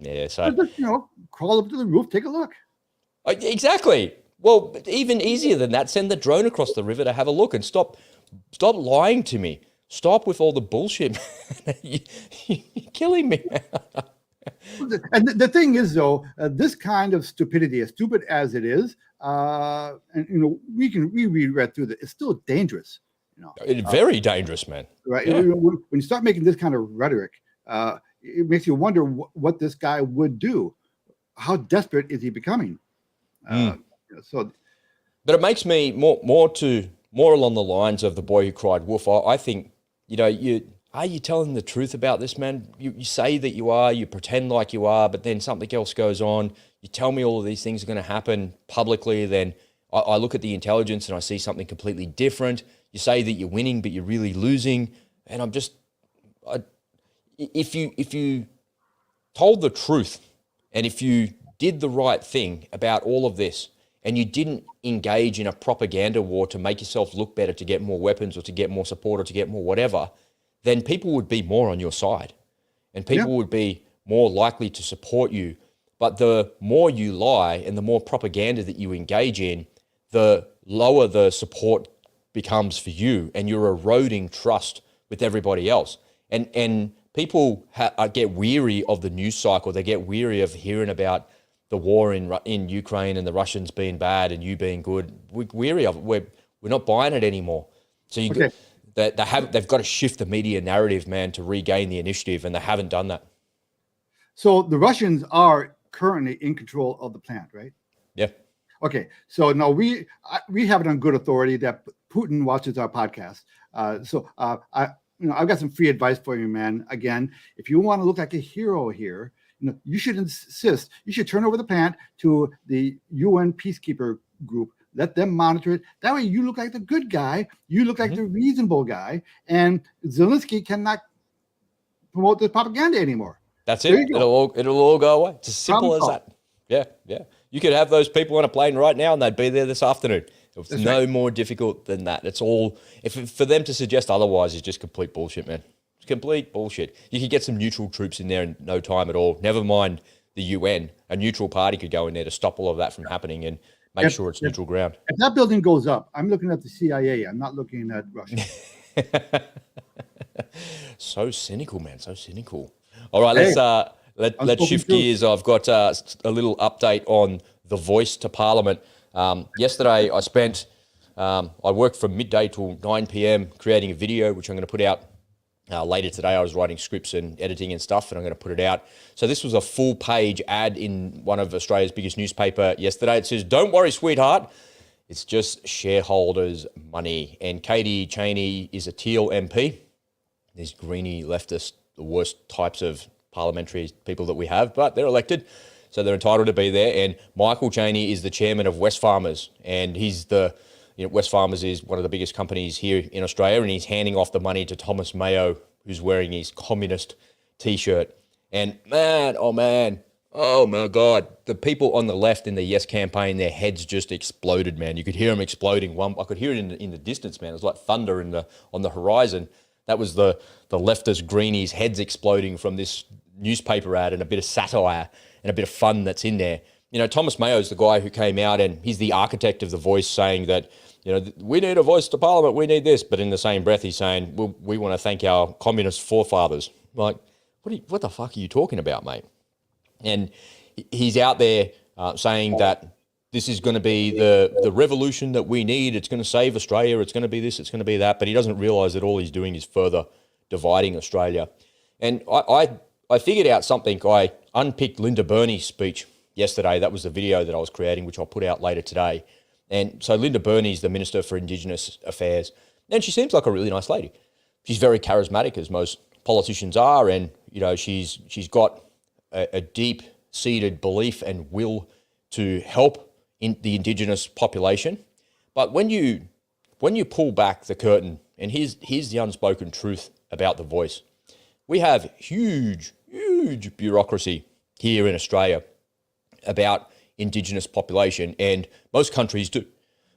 Yeah, so just, crawl up to the roof, take a look. Exactly. Well, even easier than that, send the drone across the river to have a look and stop lying to me. Stop with all the bullshit. You're killing me. And the thing is, though, this kind of stupidity, as stupid as it is, and we read through that, it's still dangerous. It's very dangerous, man. Right. Yeah. When you start making this kind of rhetoric, it makes you wonder what this guy would do. How desperate is he becoming? But it makes me more along the lines of the boy who cried wolf. I think, are you telling the truth about this, man? You say that you are, you pretend like you are, but then something else goes on. You tell me all of these things are going to happen publicly, then I look at the intelligence and I see something completely different. You say that you're winning, but you're really losing. And if you told the truth and if you did the right thing about all of this and you didn't engage in a propaganda war to make yourself look better, to get more weapons or to get more support or to get more whatever, then people would be more on your side and people would be more likely to support you. But the more you lie and the more propaganda that you engage in, the lower the support becomes for you, and you're eroding trust with everybody else. And people get weary of the news cycle. They get weary of hearing about the war in Ukraine and the Russians being bad and you being good. We're weary of it. We're not buying it anymore. So they've got to shift the media narrative, man, to regain the initiative, and they haven't done that. So the Russians are currently in control of the plant, right? Yeah. Okay. So now we have it on good authority that Putin watches our podcast. I've got some free advice for you, man. Again, if you want to look like a hero here, you should insist. You should turn over the plant to the UN peacekeeper group. Let them monitor it. That way you look like the good guy. You look like the reasonable guy. And Zelensky cannot promote the propaganda anymore. That's it. It'll all go away. It's as simple as that. Yeah. You could have those people on a plane right now and they'd be there this afternoon. It's no more difficult than that. It's all, for them to suggest otherwise is just complete bullshit, man. It's complete bullshit. You could get some neutral troops in there in no time at all. Never mind the UN. A neutral party could go in there to stop all of that from happening and make sure it's neutral ground. If that building goes up, I'm looking at the CIA. I'm not looking at Russia. So cynical, man. So cynical. All right, let's shift gears. I've got a little update on the voice to Parliament. Yesterday, I worked from midday till 9 p.m. creating a video, which I'm going to put out later today. I was writing scripts and editing and stuff, and I'm going to put it out. So this was a full-page ad in one of Australia's biggest newspaper yesterday. It says, "Don't worry, sweetheart. It's just shareholders' money." And Katie Chaney is a Teal MP. These greenie leftists, the worst types of parliamentary people that we have, but they're elected, so they're entitled to be there. And Michael Chaney is the chairman of Wesfarmers, and he's Wesfarmers is one of the biggest companies here in Australia, and he's handing off the money to Thomas Mayo, who's wearing his communist T-shirt. And oh my God, the people on the left in the Yes campaign, their heads just exploded, man. You could hear them exploding. I could hear it in the distance, man. It was like thunder on the horizon. That was the leftist greenies' heads exploding from this newspaper ad and a bit of satire and a bit of fun that's in there. Thomas Mayo's the guy who came out and he's the architect of the voice, saying that, we need a voice to Parliament, we need this. But in the same breath, he's saying, we want to thank our communist forefathers. Like, what the fuck are you talking about, mate? And he's out there saying that this is going to be the revolution that we need. It's going to save Australia. It's going to be this. It's going to be that. But he doesn't realise that all he's doing is further dividing Australia. And I figured out something. I unpicked Linda Burney's speech yesterday. That was the video that I was creating, which I'll put out later today. And so Linda Burney's the Minister for Indigenous Affairs. And she seems like a really nice lady. She's very charismatic, as most politicians are. And, she's got a deep-seated belief and will to help in the Indigenous population. But when you when you pull back the curtain, and here's the unspoken truth about the voice. We have huge bureaucracy here in Australia about Indigenous population, and most countries do.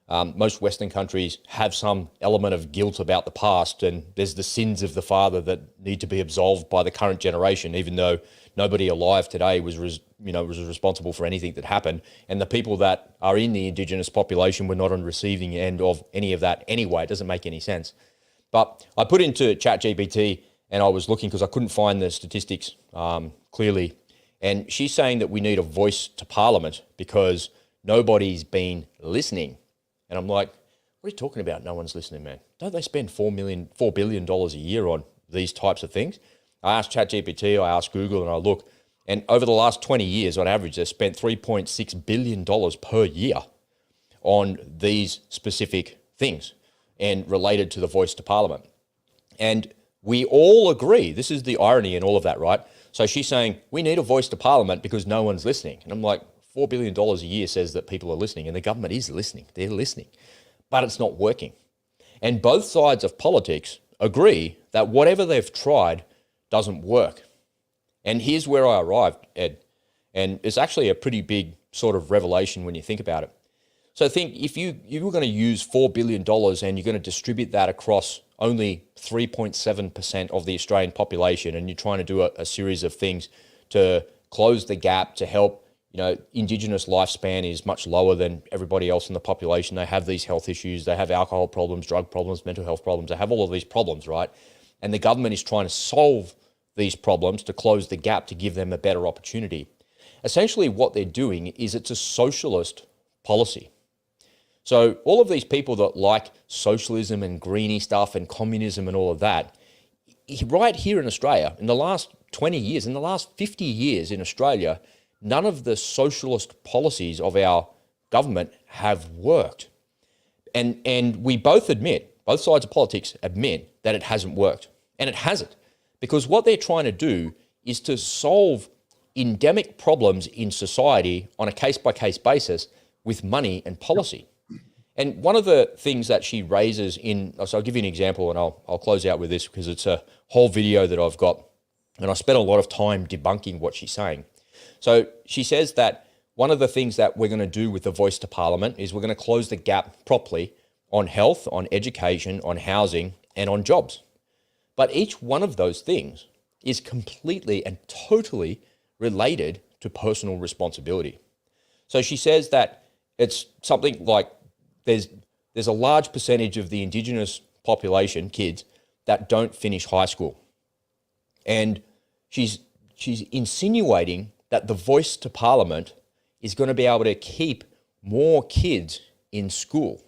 Most Western countries have some element of guilt about the past, and there's the sins of the father that need to be absolved by the current generation, even though nobody alive today was responsible for anything that happened, and the people that are in the Indigenous population were not on the receiving end of any of that anyway. It doesn't make any sense. But I put into ChatGPT, and I was looking because I couldn't find the statistics clearly, and she's saying that we need a voice to Parliament because nobody's been listening. And I'm like, what are you talking about? No one's listening, man. Don't they spend $4 billion a year on these types of things? I asked ChatGPT, I asked Google, and I look, and over the last 20 years, on average, they've spent $3.6 billion per year on these specific things and related to the voice to Parliament. And we all agree, this is the irony in all of that, right? So she's saying, we need a voice to Parliament because no one's listening. And I'm like, $4 billion a year says that people are listening, and the government is listening. They're listening, but it's not working. And both sides of politics agree that whatever they've tried doesn't work. And here's where I arrived, Ed. And it's actually a pretty big sort of revelation when you think about it. So think if you were going to use $4 billion and you're going to distribute that across only 3.7% of the Australian population, and you're trying to do a series of things to close the gap to help, Indigenous lifespan is much lower than everybody else in the population. They have these health issues. They have alcohol problems, drug problems, mental health problems. They have all of these problems, right? And the government is trying to solve these problems to close the gap to give them a better opportunity. Essentially, what they're doing is it's a socialist policy. So all of these people that like socialism and greeny stuff and communism and all of that, right here in Australia, in the last 20 years, in the last 50 years in Australia, none of the socialist policies of our government have worked. And we both admit, both sides of politics admit that it hasn't worked. And it hasn't. Because what they're trying to do is to solve endemic problems in society on a case-by-case basis with money and policy. And one of the things that she raises so I'll give you an example, and I'll close out with this because it's a whole video that I've got, and I spent a lot of time debunking what she's saying. So she says that one of the things that we're going to do with the voice to Parliament is we're going to close the gap properly on health, on education, on housing, and on jobs. But each one of those things is completely and totally related to personal responsibility. So she says that it's something like there's a large percentage of the Indigenous population, kids, that don't finish high school. And she's insinuating that the voice to Parliament is going to be able to keep more kids in school.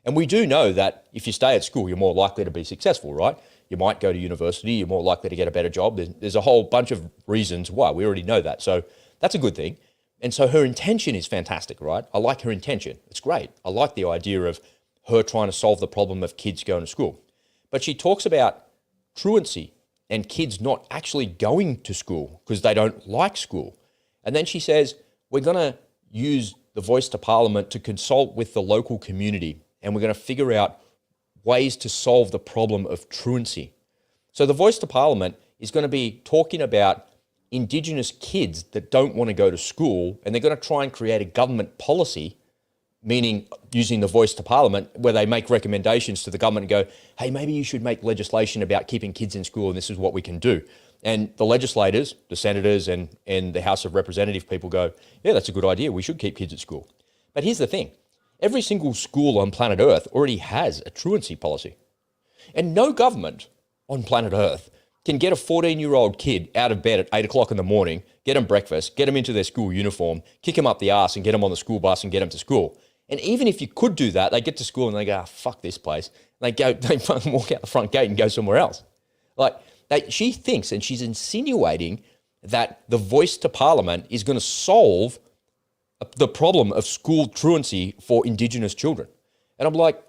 And we do know that if you stay at school, you're more likely to be successful, right? You might go to university, you're more likely to get a better job. There's a whole bunch of reasons why. We already know that. So that's a good thing. And so her intention is fantastic, right? I like her intention. It's great. I like the idea of her trying to solve the problem of kids going to school. But she talks about truancy and kids not actually going to school because they don't like school. And then she says, we're going to use the voice to Parliament to consult with the local community, and we're going to figure out ways to solve the problem of truancy. So the voice to Parliament is going to be talking about Indigenous kids that don't want to go to school, and they're going to try and create a government policy, meaning using the voice to Parliament, where they make recommendations to the government and go, hey, maybe you should make legislation about keeping kids in school, and this is what we can do. And the legislators, the senators and the House of Representative people go, yeah, that's a good idea. We should keep kids at school. But here's the thing. Every single school on planet Earth already has a truancy policy. And no government on planet Earth can get a 14-year-old kid out of bed at 8 o'clock in the morning, get them breakfast, get them into their school uniform, kick them up the arse and get them on the school bus and get them to school. And even if you could do that, they get to school and they go, fuck this place. And they fucking walk out the front gate and go somewhere else. She thinks, and she's insinuating, that the voice to Parliament is going to solve the problem of school truancy for Indigenous children. And I'm like,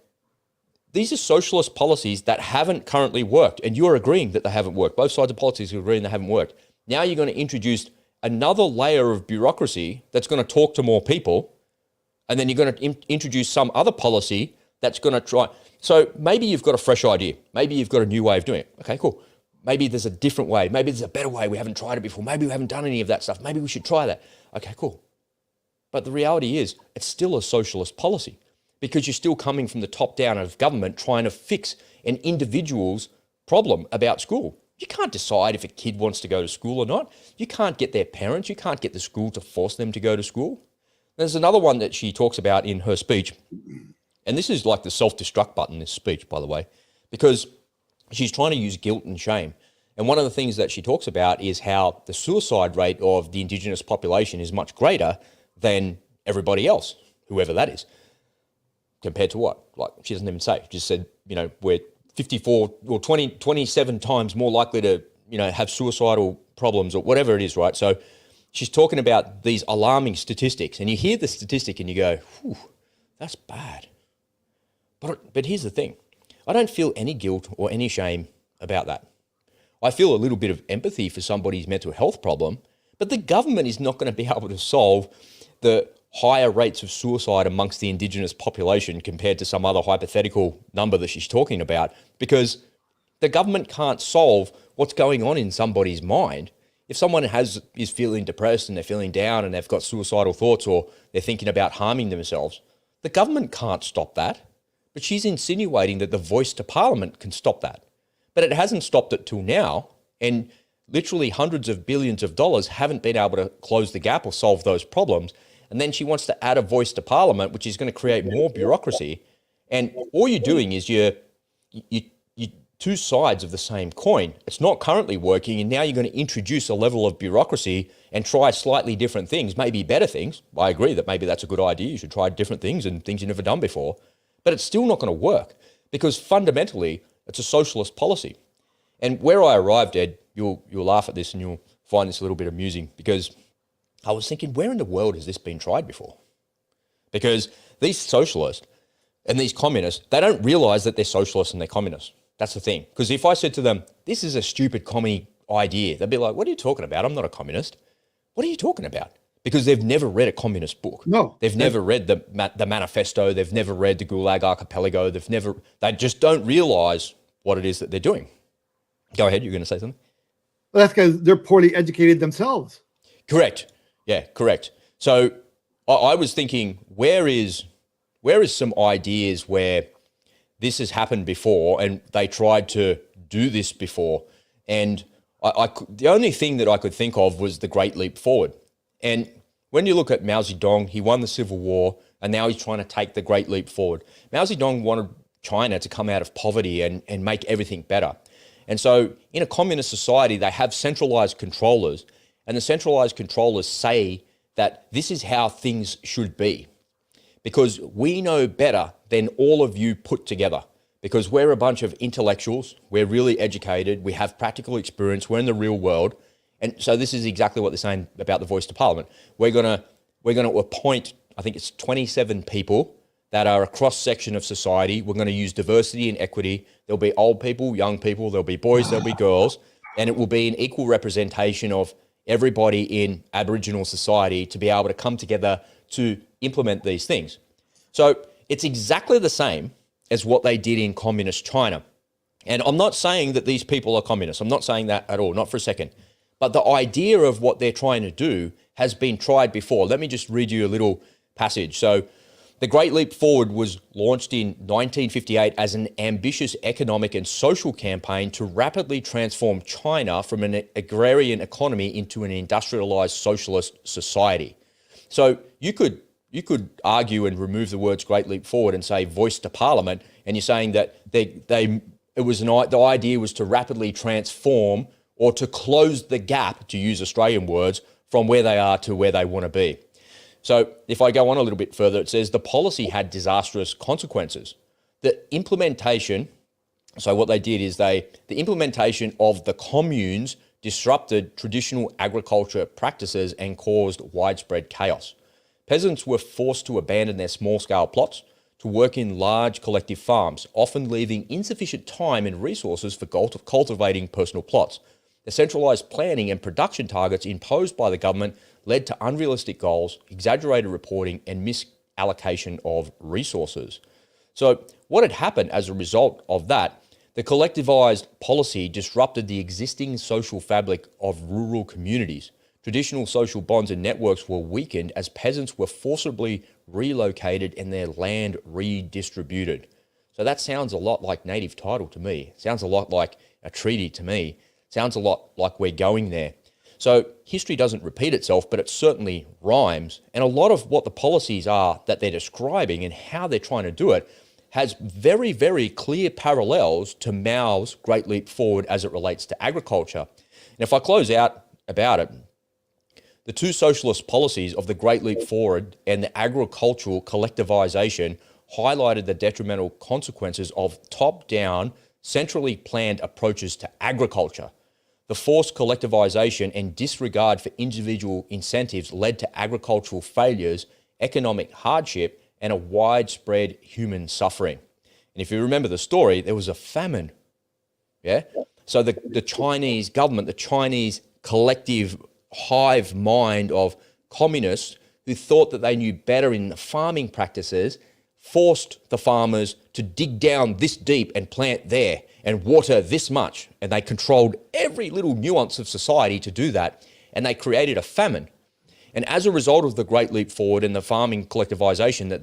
these are socialist policies that haven't currently worked, and you're agreeing that they haven't worked. Both sides of politics are agreeing they haven't worked. Now you're going to introduce another layer of bureaucracy that's going to talk to more people, and then you're going to introduce some other policy that's going to try. So maybe you've got a fresh idea. Maybe you've got a new way of doing it. Okay, cool. Maybe there's a different way. Maybe there's a better way. We haven't tried it before. Maybe we haven't done any of that stuff. Maybe we should try that. Okay, cool. But the reality is it's still a socialist policy because you're still coming from the top down of government trying to fix an individual's problem about school. You can't decide if a kid wants to go to school or not. You can't get their parents. You can't get the school to force them to go to school. There's another one that she talks about in her speech. And this is like the self-destruct button, this speech, by the way, because she's trying to use guilt and shame. And one of the things that she talks about is how the suicide rate of the Indigenous population is much greater than everybody else, whoever that is. Compared to what? Like, she doesn't even say. She just said, we're 54 or 27 times more likely to, have suicidal problems or whatever it is, right? So she's talking about these alarming statistics, and you hear the statistic and you go, whew, that's bad. But here's the thing. I don't feel any guilt or any shame about that. I feel a little bit of empathy for somebody's mental health problem, but the government is not going to be able to solve the higher rates of suicide amongst the Indigenous population compared to some other hypothetical number that she's talking about, because the government can't solve what's going on in somebody's mind. If someone is feeling depressed and they're feeling down and they've got suicidal thoughts or they're thinking about harming themselves, the government can't stop that. But she's insinuating that the voice to Parliament can stop that. But it hasn't stopped it till now, and literally hundreds of billions of dollars haven't been able to close the gap or solve those problems. And then she wants to add a voice to Parliament, which is going to create more bureaucracy. And all you're doing is you're two sides of the same coin. It's not currently working, and now you're going to introduce a level of bureaucracy and try slightly different things, maybe better things. I agree that maybe that's a good idea. You should try different things and things you've never done before. But it's still not going to work because fundamentally it's a socialist policy. And where I arrived, Ed, you'll laugh at this and you'll find this a little bit amusing, because I was thinking, where in the world has this been tried before? Because these socialists and these communists, they don't realize that they're socialists and they're communists. That's the thing. Because if I said to them, this is a stupid commie idea, they'd be like, what are you talking about? I'm not a communist. What are you talking about? Because they've never read a communist book. No. They've never read the manifesto. They've never read the Gulag Archipelago. They just don't realize what it is that they're doing. Go ahead. You're going to say something? Well, that's because they're poorly educated themselves. Correct. Yeah, correct. So I was thinking, where is some ideas where this has happened before and they tried to do this before? And the only thing that I could think of was the Great Leap Forward. And when you look at Mao Zedong, he won the Civil War, and now he's trying to take the Great Leap Forward. Mao Zedong wanted China to come out of poverty and make everything better. And so in a communist society, they have centralized controllers, and the centralized controllers say that this is how things should be, because we know better than all of you put together, because we're a bunch of intellectuals, we're really educated, we have practical experience, we're in the real world. And so this is exactly what they're saying about the voice to Parliament. We're going to appoint, I think it's 27 people that are a cross-section of society. We're going to use diversity and equity. There'll be old people, young people, there'll be boys, there'll be girls, and it will be an equal representation of everybody in Aboriginal society to be able to come together to implement these things. So it's exactly the same as what they did in communist China. And I'm not saying that these people are communists. I'm not saying that at all, not for a second. But the idea of what they're trying to do has been tried before. Let me just read you a little passage. So the Great Leap Forward was launched in 1958 as an ambitious economic and social campaign to rapidly transform China from an agrarian economy into an industrialized socialist society. So you could argue and remove the words Great Leap Forward and say voice to Parliament, and you're saying that the idea was to rapidly transform or to close the gap, to use Australian words, from where they are to where they want to be. So if I go on a little bit further, it says the policy had disastrous consequences. The implementation, so what they did is the implementation of the communes disrupted traditional agriculture practices and caused widespread chaos. Peasants were forced to abandon their small-scale plots to work in large collective farms, often leaving insufficient time and resources for cultivating personal plots. The centralised planning and production targets imposed by the government led to unrealistic goals, exaggerated reporting, and misallocation of resources. So what had happened as a result of that, the collectivized policy disrupted the existing social fabric of rural communities. Traditional social bonds and networks were weakened as peasants were forcibly relocated and their land redistributed. So that sounds a lot like native title to me. Sounds a lot like a treaty to me. Sounds a lot like we're going there. So history doesn't repeat itself, but it certainly rhymes. And a lot of what the policies are that they're describing and how they're trying to do it has very, very clear parallels to Mao's Great Leap Forward as it relates to agriculture. And if I close out about it, the two socialist policies of the Great Leap Forward and the agricultural collectivization highlighted the detrimental consequences of top-down, centrally planned approaches to agriculture. The forced collectivization and disregard for individual incentives led to agricultural failures, economic hardship, and a widespread human suffering. And if you remember the story, there was a famine. Yeah. So the Chinese government, the Chinese collective hive mind of communists who thought that they knew better in the farming practices, forced the farmers to dig down this deep and plant there and water this much. And they controlled every little nuance of society to do that. And they created a famine. And as a result of the Great Leap Forward and the farming collectivization that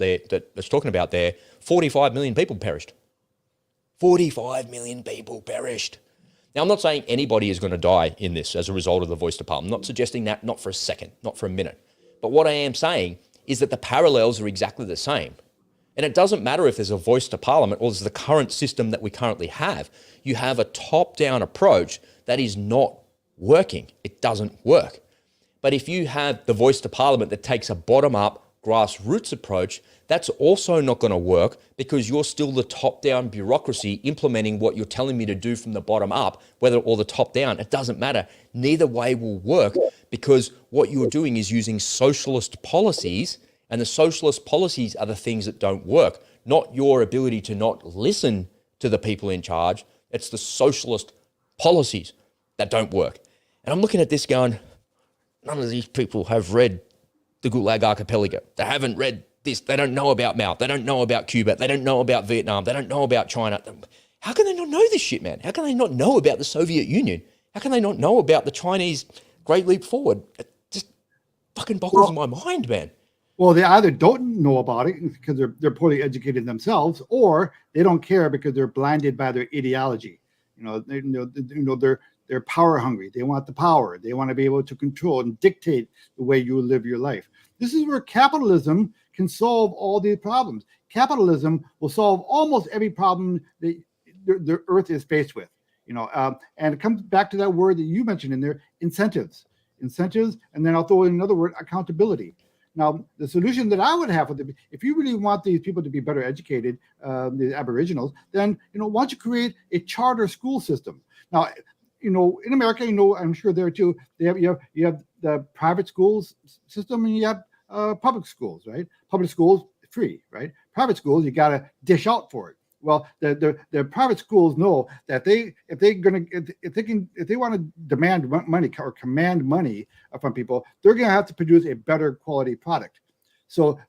that's talking about there, 45 million people perished. 45 million people perished. Now, I'm not saying anybody is going to die in this as a result of the voice to parliament. I'm not suggesting that, not for a second, not for a minute. But what I am saying is that the parallels are exactly the same. And it doesn't matter if there's a voice to parliament or there's the current system that we currently have. You have a top-down approach that is not working. It doesn't work. But if you have the voice to parliament that takes a bottom-up, grassroots approach, that's also not going to work because you're still the top-down bureaucracy implementing what you're telling me to do from the bottom up, whether or the top down. It doesn't matter. Neither way will work because what you're doing is using socialist policies, and the socialist policies are the things that don't work, not your ability to not listen to the people in charge. It's the socialist policies that don't work. And I'm looking at this going, none of these people have read the Gulag Archipelago. They haven't read this. They don't know about Mao. They don't know about Cuba. They don't know about Vietnam. They don't know about China. How can they not know this shit, man? How can they not know about the Soviet Union? How can they not know about the Chinese Great Leap Forward? It just fucking boggles my mind, man. Well, they either don't know about it because they're poorly educated themselves, or they don't care because they're blinded by their ideology. They're power hungry. They want the power. They want to be able to control and dictate the way you live your life. This is where capitalism can solve all these problems. Capitalism will solve almost every problem that the earth is faced with. And it comes back to that word that you mentioned in there, incentives, and then I'll throw in another word, accountability. Now, the solution that I would have with it, if you really want these people to be better educated, the Aboriginals, then, why don't you create a charter school system? Now, in America, I'm sure there too, you have the private schools system and you have public schools, right? Public schools, free, right? Private schools, you got to dish out for it. Well, the private schools know that if they want to demand money or command money from people, they're going to have to produce a better quality product. So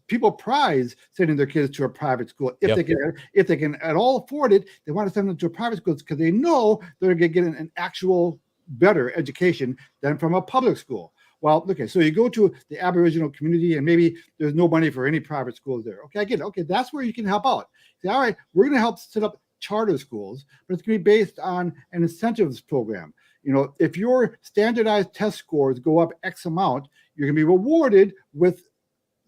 people prize sending their kids to a private school if they can at all afford it. They want to send them to a private school because they know they're going to get an actual better education than from a public school. Well, okay, so you go to the Aboriginal community and maybe there's no money for any private schools there. Okay, I get it. Okay, that's where you can help out. Say, all right, we're going to help set up charter schools, but it's going to be based on an incentives program. If your standardized test scores go up X amount, you're going to be rewarded with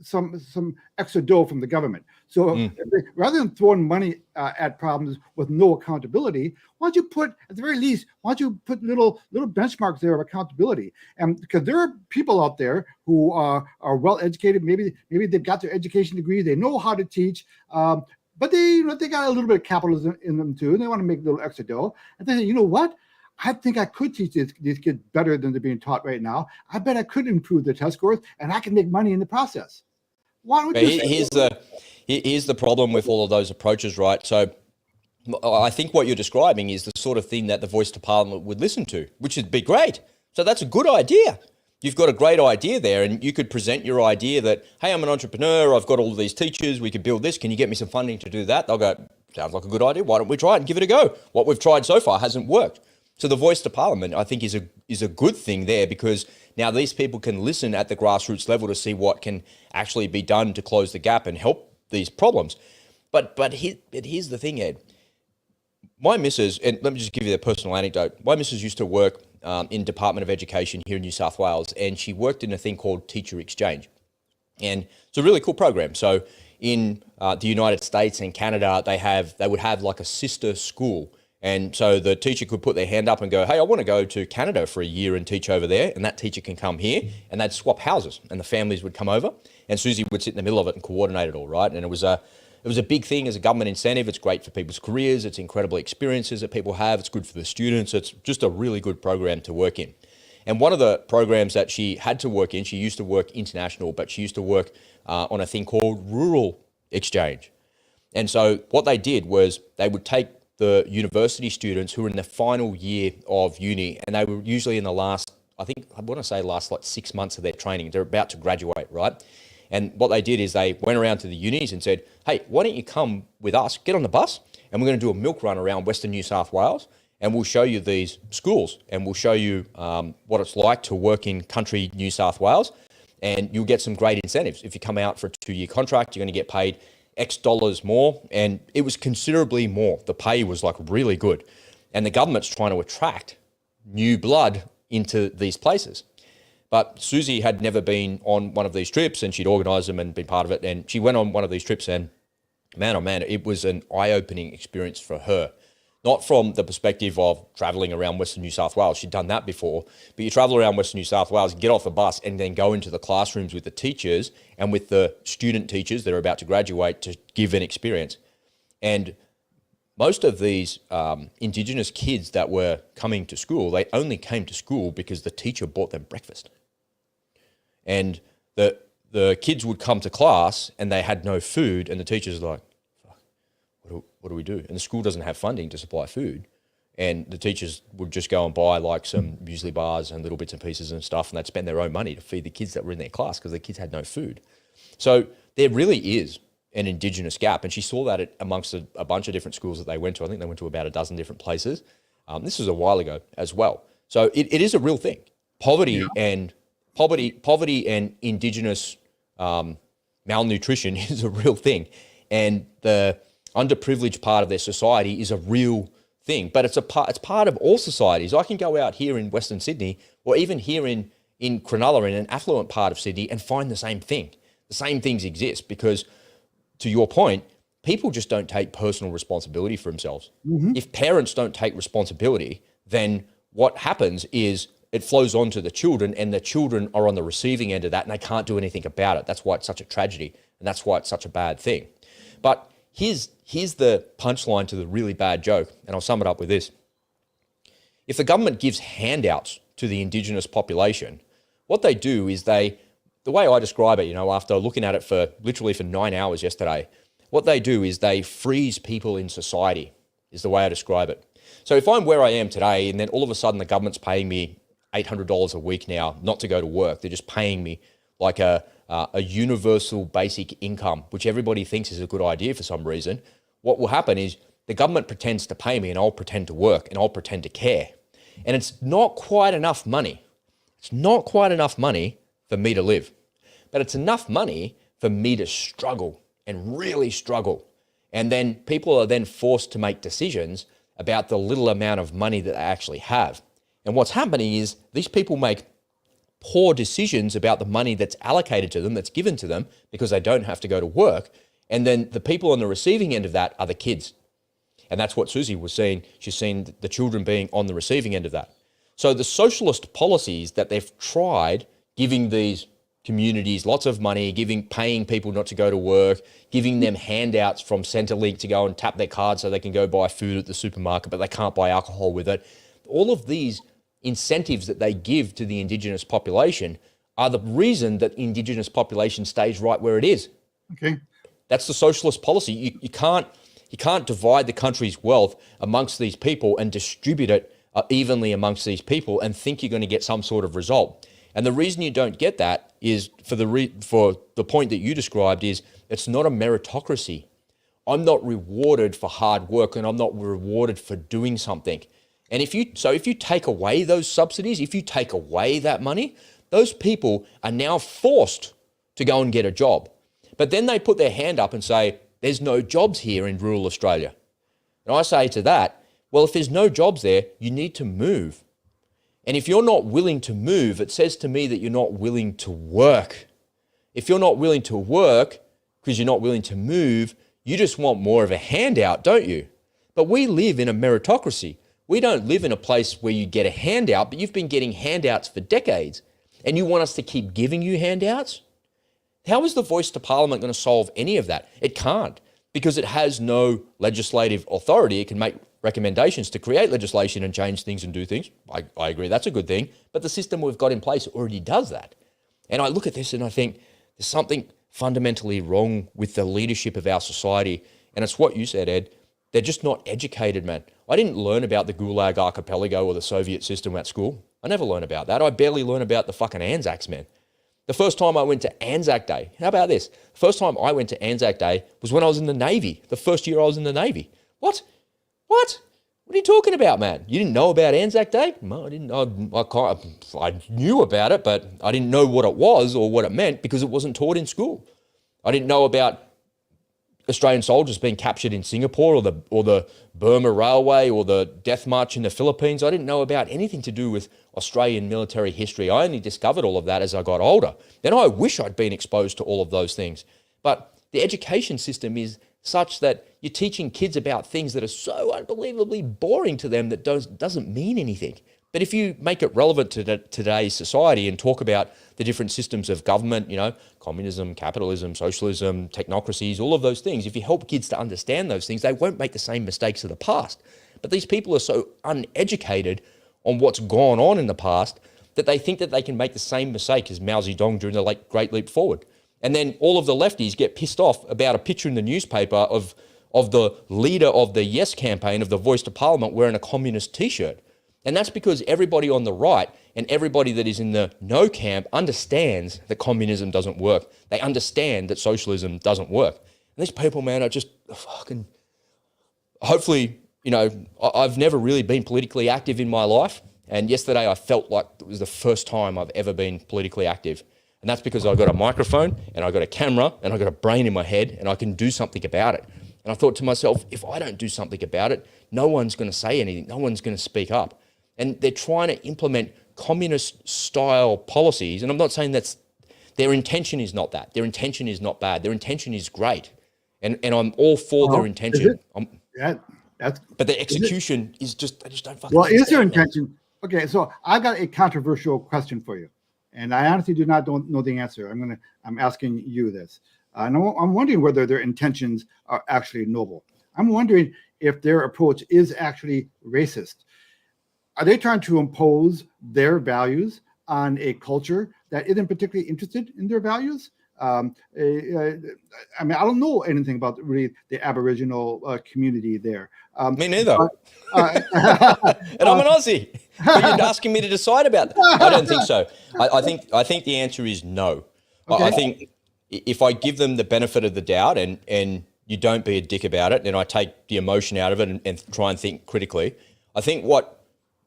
some extra dough from the government. So rather than throwing money at problems with no accountability, why don't you put, at the very least, put little benchmarks there of accountability? And because there are people out there who are well educated, maybe they've got their education degree, they know how to teach, but they got a little bit of capitalism in them too, and they want to make a little extra dough. And they say, you know what? I think I could teach these kids better than they're being taught right now. I bet I could improve their test scores, and I can make money in the process. Why don't here's the problem with all of those approaches, right? So I think what you're describing is the sort of thing that the voice to parliament would listen to, which would be great. So that's a good idea. you've got a great idea there, and you could present your idea that, hey, I'm an entrepreneur, I've got all of these teachers, we could build this, can you get me some funding to do that? They'll go, sounds like a good idea, why don't we try it and give it a go? What we've tried so far hasn't worked. So the voice to Parliament, I think, is a good thing there, because now these people can listen at the grassroots level to see what can actually be done to close the gap and help these problems. But here's the thing, Ed. My missus, and let me just give you a personal anecdote. My missus used to work in Department of Education here in New South Wales, and she worked in a thing called Teacher Exchange. And it's a really cool program. So in the United States and Canada, they would have like a sister school. And so the teacher could put their hand up and go, hey, I want to go to Canada for a year and teach over there. And that teacher can come here, and they'd swap houses, and the families would come over, and Susie would sit in the middle of it and coordinate it all, right? And it was a big thing as a government incentive. It's great for people's careers. It's incredible experiences that people have. It's good for the students. It's just a really good program to work in. And one of the programs that she had to work in, she used to work international, but she used to work on a thing called rural exchange. And so what they did was they would take the university students who were in the final year of uni, and they were usually in the last, I want to say last like 6 months of their training. They're about to graduate, right? And what they did is they went around to the unis and said, hey, why don't you come with us, get on the bus, and we're going to do a milk run around Western New South Wales, and we'll show you these schools, and we'll show you what it's like to work in country New South Wales, and you'll get some great incentives. If you come out for a 2-year contract, you're going to get paid X dollars more, and it was considerably more. The pay was like really good. And the government's trying to attract new blood into these places. But Susie had never been on one of these trips, and she'd organised them and been part of it. And she went on one of these trips, and man, oh man, it was an eye-opening experience for her. Not from the perspective of travelling around Western New South Wales. She'd done that before. But you travel around Western New South Wales, get off the bus, and then go into the classrooms with the teachers and with the student teachers that are about to graduate to give an experience. And most of these Indigenous kids that were coming to school, they only came to school because the teacher bought them breakfast. And the kids would come to class and they had no food, and the teacher's like, what do we do? And the school doesn't have funding to supply food. And the teachers would just go and buy like some muesli bars and little bits and pieces and stuff, and they'd spend their own money to feed the kids that were in their class because the kids had no food. So there really is an Indigenous gap. And she saw that amongst a bunch of different schools that they went to. I think they went to about a dozen different places. This was a while ago as well. So it is a real thing. Poverty and Indigenous malnutrition is a real thing. And the underprivileged part of their society is a real thing, but it's part of all societies. I can go out here in Western Sydney, or even here in Cronulla, in an affluent part of Sydney, and find the same thing. The same things exist because, to your point, people just don't take personal responsibility for themselves. Mm-hmm. If parents don't take responsibility, then what happens is it flows on to the children, and the children are on the receiving end of that, and they can't do anything about it. That's why it's such a tragedy, and that's why it's such a bad thing. But here's the punchline to the really bad joke, and I'll sum it up with this. If the government gives handouts to the Indigenous population, what they do is the way I describe it, after looking at it for 9 hours yesterday, what they do is they freeze people in society, is the way I describe it. So if I'm where I am today, and then all of a sudden the government's paying me $800 a week now not to go to work, they're just paying me like a universal basic income, which everybody thinks is a good idea for some reason. What will happen is the government pretends to pay me, and I'll pretend to work, and I'll pretend to care. And it's not quite enough money. It's not quite enough money for me to live, but it's enough money for me to struggle and really struggle. And then people are then forced to make decisions about the little amount of money that they actually have. And what's happening is these people make poor decisions about the money that's allocated to them, that's given to them, because they don't have to go to work. And then the people on the receiving end of that are the kids. And that's what Susie was seeing. She's seen the children being on the receiving end of that. So the socialist policies that they've tried, giving these communities lots of money, paying people not to go to work, giving them handouts from Centrelink to go and tap their card so they can go buy food at the supermarket, but they can't buy alcohol with it. All of these incentives that they give to the Indigenous population are the reason that the Indigenous population stays right where it is. Okay. That's the socialist policy. You can't divide the country's wealth amongst these people and distribute it evenly amongst these people and think you're going to get some sort of result. And the reason you don't get that is for the point that you described is it's not a meritocracy. I'm not rewarded for hard work and I'm not rewarded for doing something. And if you take away those subsidies, if you take away that money, those people are now forced to go and get a job. But then they put their hand up and say, there's no jobs here in rural Australia. And I say to that, well, if there's no jobs there, you need to move. And if you're not willing to move, it says to me that you're not willing to work. If you're not willing to work because you're not willing to move, you just want more of a handout, don't you? But we live in a meritocracy. We don't live in a place where you get a handout, but you've been getting handouts for decades. And you want us to keep giving you handouts? How is the voice to Parliament going to solve any of that? It can't, because it has no legislative authority. It can make recommendations to create legislation and change things and do things. I agree, that's a good thing. But the system we've got in place already does that. And I look at this and I think there's something fundamentally wrong with the leadership of our society. And it's what you said, Ed. They're just not educated, man. I didn't learn about the Gulag Archipelago or the Soviet system at school. I never learned about that. I barely learned about the fucking Anzacs, man. The first time I went to Anzac Day, how about this? The first time I went to Anzac Day was when I was in the Navy, the first year I was in the Navy. What? What are you talking about, man? You didn't know about Anzac Day? No, I didn't. I knew about it, but I didn't know what it was or what it meant because it wasn't taught in school. I didn't know about Australian soldiers being captured in Singapore or the Burma Railway or the Death March in the Philippines. I didn't know about anything to do with Australian military history. I only discovered all of that as I got older. Then I wish I'd been exposed to all of those things. But the education system is such that you're teaching kids about things that are so unbelievably boring to them that doesn't mean anything. But if you make it relevant to today's society and talk about the different systems of government, communism, capitalism, socialism, technocracies, all of those things, if you help kids to understand those things, they won't make the same mistakes of the past. But these people are so uneducated on what's gone on in the past that they think that they can make the same mistake as Mao Zedong during the Great Leap Forward. And then all of the lefties get pissed off about a picture in the newspaper of the leader of the Yes campaign, of the Voice to Parliament, wearing a communist T-shirt. And that's because everybody on the right and everybody that is in the no camp understands that communism doesn't work. They understand that socialism doesn't work. And these people, man, are just fucking... Hopefully, I've never really been politically active in my life. And yesterday I felt like it was the first time I've ever been politically active. And that's because I've got a microphone and I've got a camera and I've got a brain in my head and I can do something about it. And I thought to myself, if I don't do something about it, no one's going to say anything. No one's going to speak up. And they're trying to implement communist-style policies. And I'm not saying their intention is not that. Their intention is not bad. Their intention is great. And I'm all for their intention. But the execution is just, I just don't fucking understand. Is their intention? Okay, so I've got a controversial question for you. And I honestly don't know the answer. I'm asking you this. And I'm wondering whether their intentions are actually noble. I'm wondering if their approach is actually racist. Are they trying to impose their values on a culture that isn't particularly interested in their values? I don't know anything about really the Aboriginal community there. Me neither. And I'm an Aussie. But you're asking me to decide about that. I don't think so. I think the answer is no. Okay. I think if I give them the benefit of the doubt and you don't be a dick about it, and I take the emotion out of it and try and think critically, I think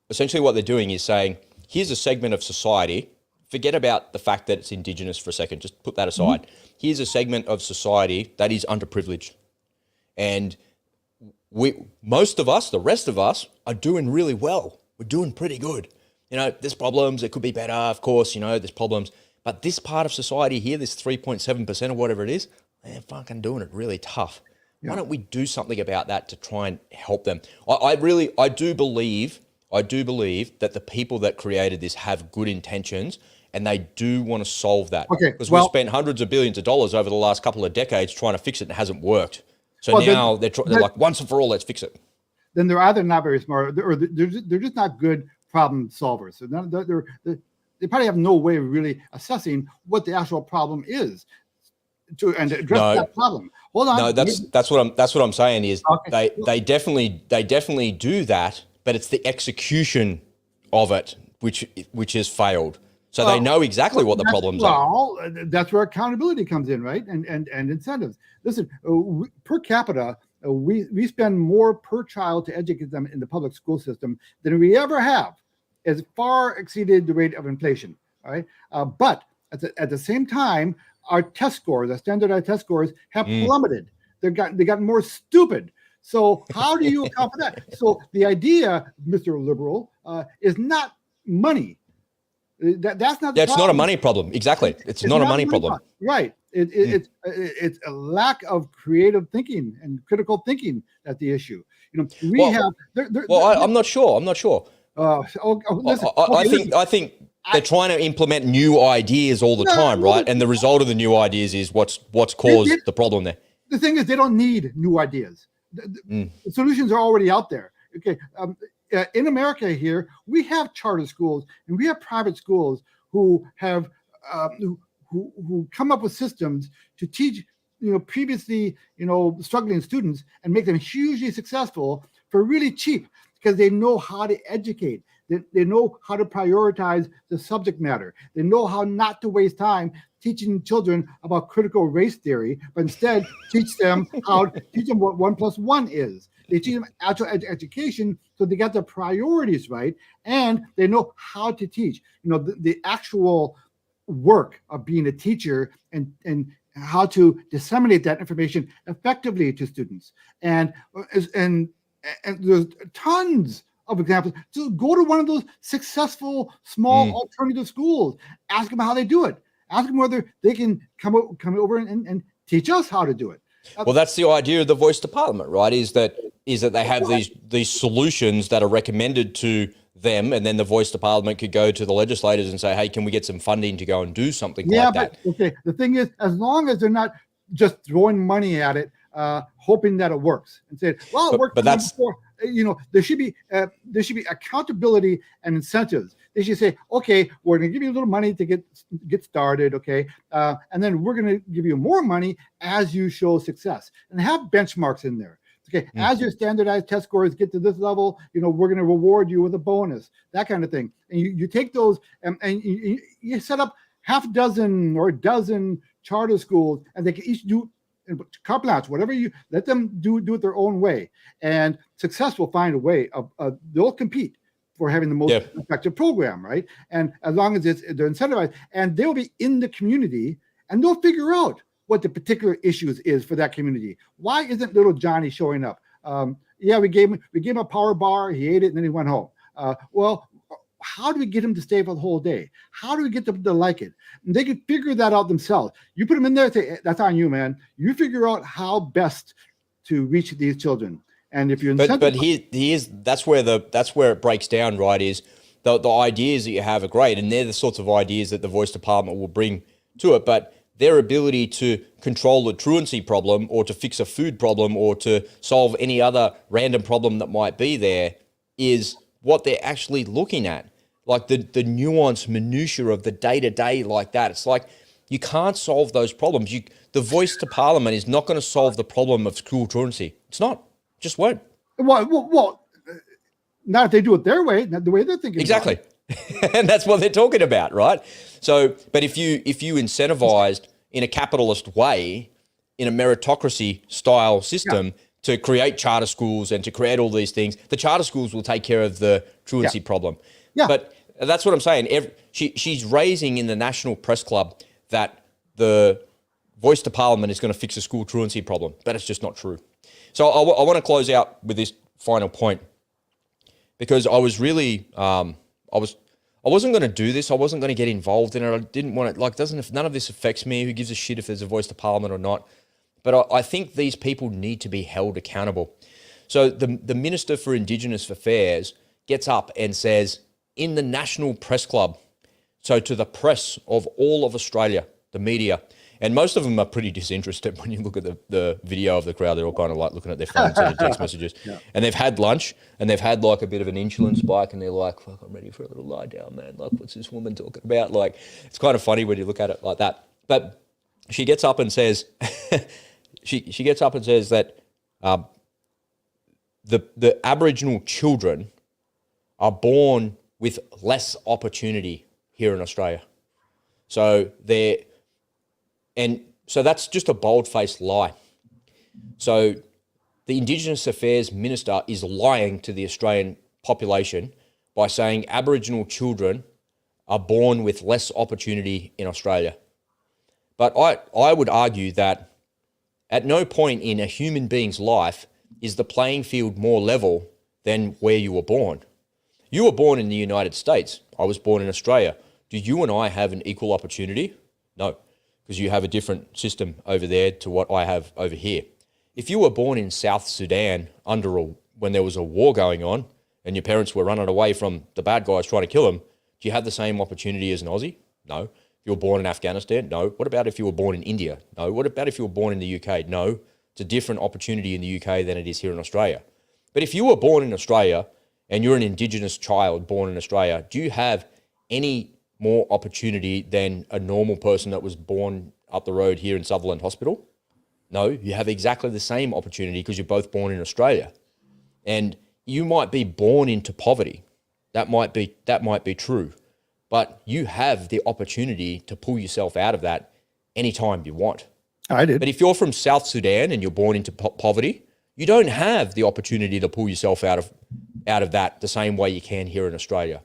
essentially what they're doing is saying, here's a segment of society. Forget about the fact that it's Indigenous for a second. Just put that aside. Mm-hmm. Here's a segment of society that is underprivileged. And most of us, the rest of us, are doing really well. We're doing pretty good. There's problems. It could be better, of course. There's problems. But this part of society here, this 3.7% or whatever it is, they're fucking doing it really tough. Yeah. Why don't we do something about that to try and help them? I do believe that the people that created this have good intentions and they do want to solve that. Okay. Because we've spent hundreds of billions of dollars over the last couple of decades trying to fix it and it hasn't worked. So now they're like, once and for all, let's fix it. Then they're either not very smart or they're just not good problem solvers. So they probably have no way of really assessing what the actual problem is to address that problem. Hold on. No, that's what I'm saying is they definitely do that, but it's the execution of it which has failed. So they know exactly what the problems are. Well, that's where accountability comes in, right? And incentives. Listen, per capita, we spend more per child to educate them in the public school system than we ever have. It's far exceeded the rate of inflation. All right, but at the same time, our test scores, our standardized test scores, have plummeted. They got more stupid. So how do you account for that? So the idea, Mr. Liberal, is not money. That's not. Yeah, it's not a money problem. Exactly, it's not a money problem. Right. It's a lack of creative thinking and critical thinking that's the issue. I'm not sure. Listen, I think they're trying to implement new ideas all the time, right? And the result of the new ideas is what's caused the problem there. The thing is, they don't need new ideas. The solutions are already out there. Okay. In America here, we have charter schools and we have private schools who have who come up with systems to teach previously struggling students and make them hugely successful for really cheap because they know how to educate. They know how to prioritize the subject matter. They know how not to waste time teaching children about critical race theory, but instead teach them what 1 + 1 is. They teach them actual education so they got their priorities right, and they know how to teach. The actual work of being a teacher and how to disseminate that information effectively to students. And there's tons of examples. So go to one of those successful small alternative schools. Ask them how they do it. Ask them whether they can come over and teach us how to do it. Well, that's the idea of the Voice to Parliament, right? Is that they have these solutions that are recommended to them, and then the Voice to Parliament could go to the legislators and say, hey, can we get some funding to go and do something like that? Okay, the thing is, as long as they're not just throwing money at it, hoping that it works, and say, well, it worked. But that's before. There should be accountability and incentives. They should say, okay, we're going to give you a little money to get started, okay, and then we're going to give you more money as you show success, and have benchmarks in there. Okay, as your standardized test scores get to this level, we're going to reward you with a bonus, that kind of thing. And you take those and you set up half a dozen or a dozen charter schools, and they can each do carte blanche, whatever you let them do it their own way, and success will find a way of they'll compete for having the most effective program, right? And as long as they're incentivized, and they'll be in the community, and they'll figure out what the particular issues is for that community. Why isn't little Johnny showing up? We gave him a power bar, he ate it, and then he went home. Well, how do we get him to stay for the whole day? How do we get them to like it? And they can figure that out themselves. You put them in there and say, that's on you, man. You figure out how best to reach these children. And if you're but that's where it breaks down, right? Is the ideas that you have are great, and they're the sorts of ideas that the Voice to Parliament will bring to it, but their ability to control the truancy problem, or to fix a food problem, or to solve any other random problem that might be there is what they're actually looking at. Like the nuanced minutiae of the day-to-day like that. It's like you can't solve those problems. The Voice to Parliament is not going to solve the problem of school truancy. It's not. Just won't. Well, not if they do it their way, not the way they're thinking. Exactly. And that's what they're talking about, right? So, but if you incentivized in a capitalist way, in a meritocracy style system, to create charter schools and to create all these things, the charter schools will take care of the truancy problem. Yeah. But that's what I'm saying. She's raising in the National Press Club that the Voice to Parliament is going to fix the school truancy problem, but it's just not true. So I want to close out with this final point, because I was really, I wasn't going to do this. I wasn't going to get involved in it. I didn't want it. None of this affects me. Who gives a shit if there's a Voice to Parliament or not? But I think these people need to be held accountable. So the Minister for Indigenous Affairs gets up and says, in the National Press Club, so to the press of all of Australia, the media, and most of them are pretty disinterested when you look at the video of the crowd. They're all kind of like looking at their phones and text messages. And they've had lunch, and they've had like a bit of an insulin spike, and they're like, fuck, I'm ready for a little lie down, man. Like, what's this woman talking about? Like, it's kind of funny when you look at it like that. But she gets up and says, she gets up and says that the Aboriginal children are born with less opportunity here in Australia. So that's just a bold-faced lie. So the Indigenous Affairs Minister is lying to the Australian population by saying Aboriginal children are born with less opportunity in Australia. But I would argue that at no point in a human being's life is the playing field more level than where you were born. You were born in the United States. I was born in Australia. Do you and I have an equal opportunity? No, because you have a different system over there to what I have over here. If you were born in South Sudan when there was a war going on and your parents were running away from the bad guys trying to kill them, do you have the same opportunity as an Aussie? No. If you were born in Afghanistan? No. What about if you were born in India? No. What about if you were born in the UK? No. It's a different opportunity in the UK than it is here in Australia. But if you were born in Australia and you're an Indigenous child born in Australia, do you have any more opportunity than a normal person that was born up the road here in Sutherland Hospital? No, you have exactly the same opportunity because you're both born in Australia. And you might be born into poverty. That might be true. But you have the opportunity to pull yourself out of that anytime you want. I did. But if you're from South Sudan and you're born into poverty, you don't have the opportunity to pull yourself out of that the same way you can here in Australia.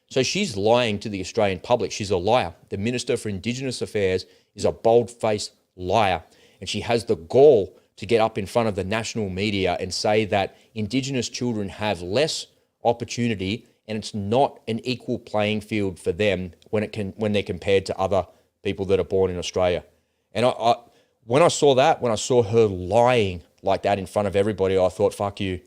So she's lying to the Australian public. She's a liar. The Minister for Indigenous Affairs is a bold-faced liar. And she has the gall to get up in front of the national media and say that Indigenous children have less opportunity and it's not an equal playing field for them when they're compared to other people that are born in Australia. And when I saw her lying like that in front of everybody, I thought, fuck you,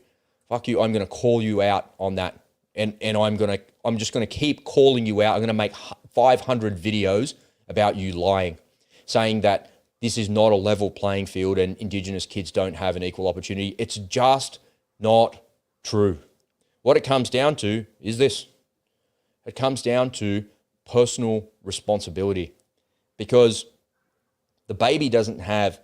I'm going to call you out on that. And I'm just going to keep calling you out. I'm going to make 500 videos about you lying, saying that this is not a level playing field and Indigenous kids don't have an equal opportunity. It's just not true. What it comes down to is this. It comes down to personal responsibility, because the baby doesn't have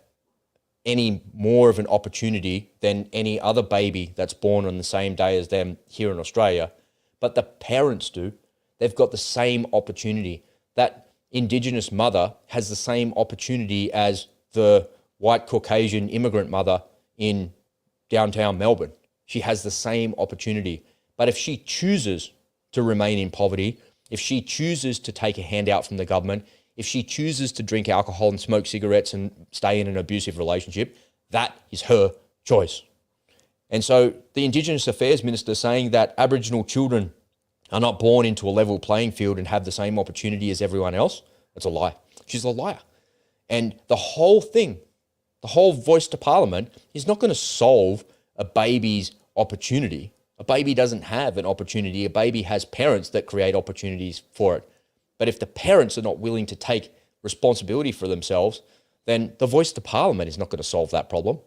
any more of an opportunity than any other baby that's born on the same day as them here in Australia, but the parents do. They've got the same opportunity. That Indigenous mother has the same opportunity as the white Caucasian immigrant mother in downtown Melbourne. She has the same opportunity. But if she chooses to remain in poverty, if she chooses to take a handout from the government, if she chooses to drink alcohol and smoke cigarettes and stay in an abusive relationship, that is her choice. And so the Indigenous Affairs Minister saying that Aboriginal children are not born into a level playing field and have the same opportunity as everyone else, that's a lie. She's a liar. And the whole thing, the whole voice to Parliament is not going to solve a baby's opportunity. A baby doesn't have an opportunity. A baby has parents that create opportunities for it. But if the parents are not willing to take responsibility for themselves, then the voice to Parliament is not going to solve that problem.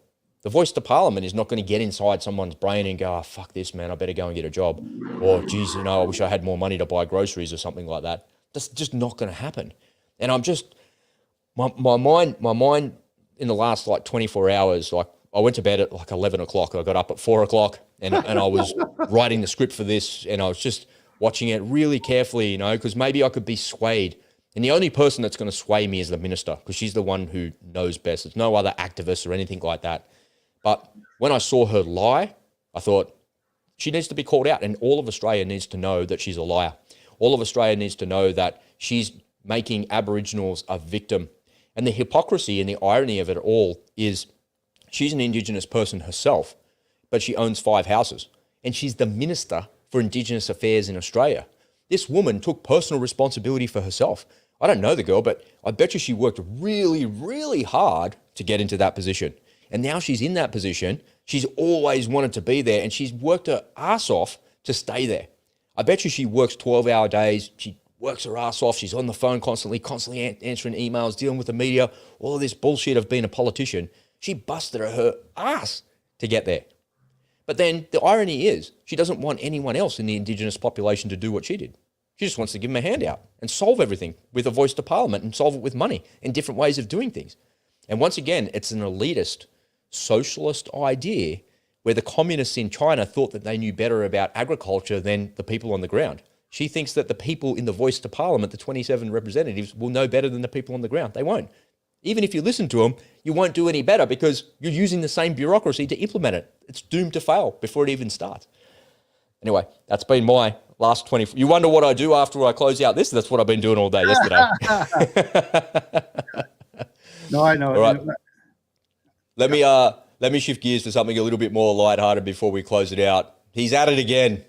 The voice to Parliament is not going to get inside someone's brain and go, oh, fuck this, man, I better go and get a job. Or, geez, I wish I had more money to buy groceries or something like that. That's just not going to happen. And I'm just, my mind in the last 24 hours, I went to bed at 11 o'clock. I got up at 4 o'clock and I was writing the script for this, and I was just watching it really carefully, because maybe I could be swayed. And the only person that's going to sway me is the minister, because she's the one who knows best. There's no other activists or anything like that. But when I saw her lie, I thought she needs to be called out, and all of Australia needs to know that she's a liar. All of Australia needs to know that she's making Aboriginals a victim. And the hypocrisy and the irony of it all is she's an Indigenous person herself, but she owns 5 houses, and she's the Minister for Indigenous Affairs in Australia. This woman took personal responsibility for herself. I don't know the girl, but I bet you she worked really, really hard to get into that position. And now she's in that position. She's always wanted to be there, and she's worked her ass off to stay there. I bet you she works 12-hour days. She works her ass off. She's on the phone constantly answering emails, dealing with the media, all of this bullshit of being a politician. She busted her ass to get there. But then the irony is she doesn't want anyone else in the Indigenous population to do what she did. She just wants to give them a handout and solve everything with a voice to Parliament and solve it with money and different ways of doing things. And once again, it's an elitist, socialist idea where the communists in China thought that they knew better about agriculture than the people on the ground. She thinks that the people in the voice to Parliament, the 27 representatives, will know better than the people on the ground. They won't. Even if you listen to them, you won't do any better because you're using the same bureaucracy to implement it. It's doomed to fail before it even starts. Anyway, that's been my last 20. You wonder what I do after I close out this? That's what I've been doing all day yesterday. No, I know. All right. Let me shift gears to something a little bit more lighthearted before we close it out. He's at it again.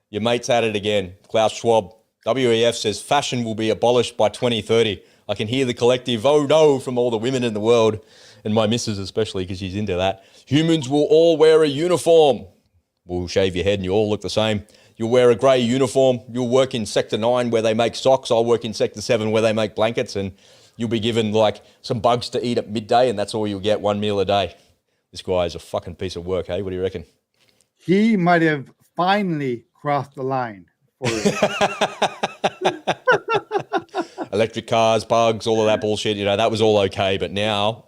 Your mate's at it again. Klaus Schwab. WEF says fashion will be abolished by 2030. I can hear the collective, oh no, from all the women in the world, and my missus especially because she's into that. Humans will all wear a uniform. We'll shave your head and you all look the same. You'll wear a grey uniform. You'll work in Sector 9 where they make socks. I'll work in Sector 7 where they make blankets, and you'll be given like some bugs to eat at midday, and that's all you'll get, 1 meal a day. This guy is a fucking piece of work, hey? What do you reckon? He might have finally crossed the line for it. Electric cars, bugs, all of that bullshit, that was all okay, but now...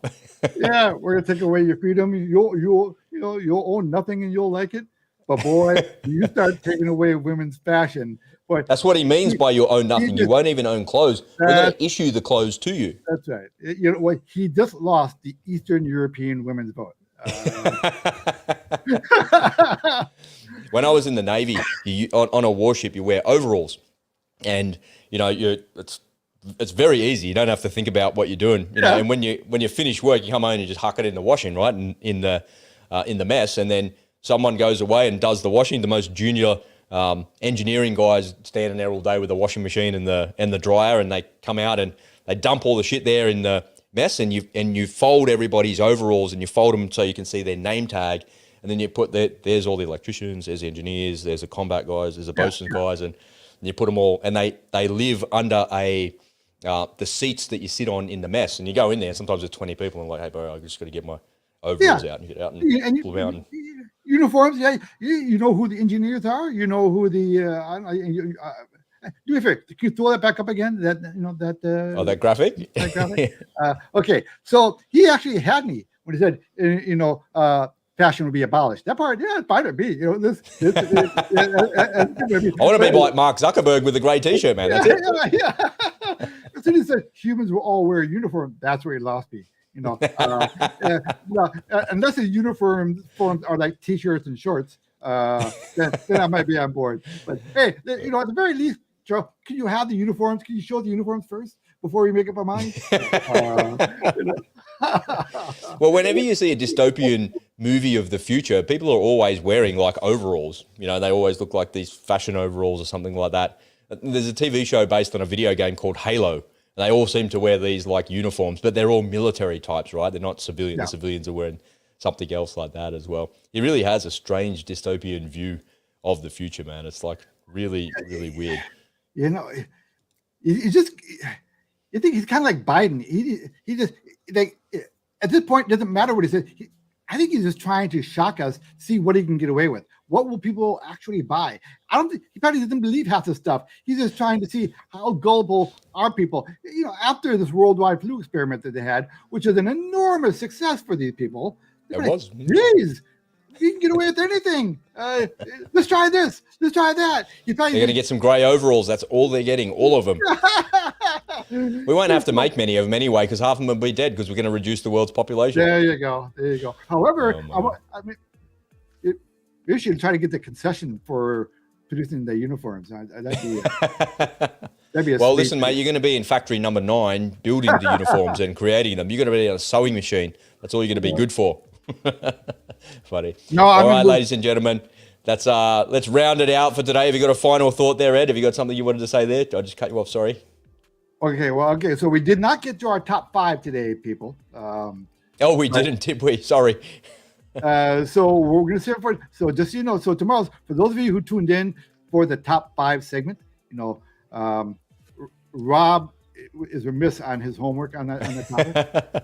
Yeah, we're going to take away your freedom. You'll own nothing and you'll like it. But boy, you start taking away women's fashion. Boy, that's what he means by you own nothing. You won't even own clothes. We're going to issue the clothes to you. That's right. He just lost the Eastern European women's vote. When I was in the Navy, on a warship, you wear overalls, and it's very easy. You don't have to think about what you're doing. And when you finish work, you come home and you just huck it in the washing, right? In the mess, and then someone goes away and does the washing. The most junior engineering guys standing there all day with the washing machine and the dryer, and they come out and they dump all the shit there in the mess, and you fold everybody's overalls and you fold them so you can see their name tag, and then you put there's all the electricians, there's the engineers, there's the combat guys, there's the bosun guys, and you put them all, and they live under the seats that you sit on in the mess, and you go in there. Sometimes there's 20 people, and like, hey bro, I just got to get my overalls out and get out and pull out. Uniforms, yeah. You know who the engineers are. You know who the. Do me a favor. Can you throw that back up again? That that graphic. That graphic. Okay, so he actually had me when he said, fashion will be abolished. That part, yeah, it's fine to be. This I want to be like Mark Zuckerberg with a grey T-shirt, man. That's it. Yeah. As soon as he said humans will all wear a uniform, that's where he lost me. Unless the uniforms are like T-shirts and shorts, then I might be on board. But hey, at the very least, Joe, can you have the uniforms? Can you show the uniforms first before you make up our mind? Well, whenever you see a dystopian movie of the future, people are always wearing like overalls. They always look like these fashion overalls or something like that. There's a TV show based on a video game called Halo, and they all seem to wear these like uniforms, but they're all military types, right? They're not civilian. Yeah. The civilians are wearing something else like that as well. It really has a strange dystopian view of the future, man. It's like really, really weird. You think he's kind of like Biden. He just like at this point, it doesn't matter what he says. I think he's just trying to shock us, see what he can get away with. What will people actually buy? I don't think he probably doesn't believe half this stuff. He's just trying to see how gullible are people. After this worldwide flu experiment that they had, which is an enormous success for these people. It was. Geez, you can get away with anything. Let's try this. Let's try that. They're going to get some grey overalls. That's all they're getting, all of them. We won't have to make many of them anyway, because half of them will be dead because we're going to reduce the world's population. There you go. However, we should try to get the concession for producing the uniforms. That'd be well, listen, mate, you're going to be in factory number 9 building the uniforms and creating them. You're going to be on a sewing machine. That's all you're going to be good for. Funny. No, all right, ladies and gentlemen, let's round it out for today. Have you got a final thought there, Ed? Have you got something you wanted to say there? I just cut you off. Sorry. Okay. So we did not get to our top 5 today, people. We didn't, did we? Sorry. So we're going to say for so just so tomorrow, for those of you who tuned in for the top 5 segment, Rob is remiss on his homework on that topic.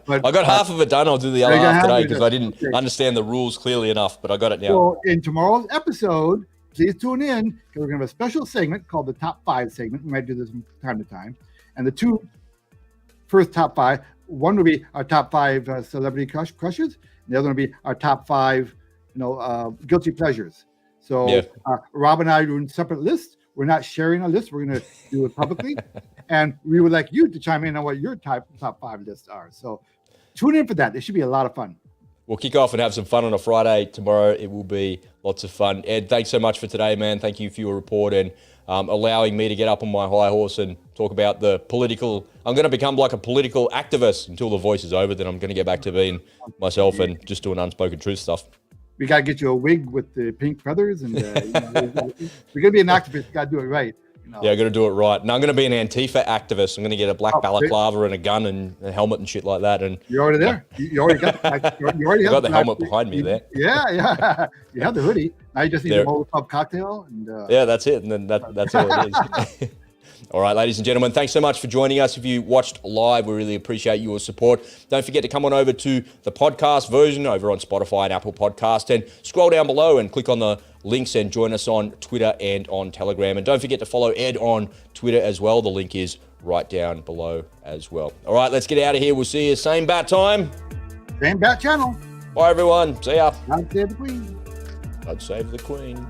But I got half of it done. I'll do the other half today because I didn't understand the rules clearly enough, but I got it now. So in tomorrow's episode, please tune in because we're going to have a special segment called the Top 5 segment. We might do this from time to time. And the 2 first top 5, one will be our top 5 celebrity crushes. And the other will be our top 5, guilty pleasures. So Rob and I are doing separate lists. We're not sharing a list. We're going to do it publicly. And we would like you to chime in on what your top 5 lists are. So tune in for that. It should be a lot of fun. We'll kick off and have some fun on a Friday tomorrow. It will be lots of fun. Ed, thanks so much for today, man. Thank you for your report and allowing me to get up on my high horse and talk about the political. I'm going to become like a political activist until the voice is over. Then I'm going to get back to being myself and just doing unspoken truth stuff. We got to get you a wig with the pink feathers. And you're going to be an activist. You got to do it right. Yeah, I got to do it right. And I'm going to be an Antifa activist. I'm going to get a black balaclava and a gun and a helmet and shit like that. And you're already there. You already got the helmet behind me there. Yeah. You have the hoodie. Now you just need a Molotov cocktail. And yeah, that's it. And then that's all it is. All right, ladies and gentlemen, thanks so much for joining us. If you watched live, we really appreciate your support. Don't forget to come on over to the podcast version over on Spotify and Apple Podcast, and scroll down below and click on the links and join us on Twitter and on Telegram. And don't forget to follow Ed on Twitter as well. The link is right down below as well. All right, let's get out of here. We'll see you same bat time. Same bat channel. Bye, everyone. See ya. God save the Queen. God save the Queen.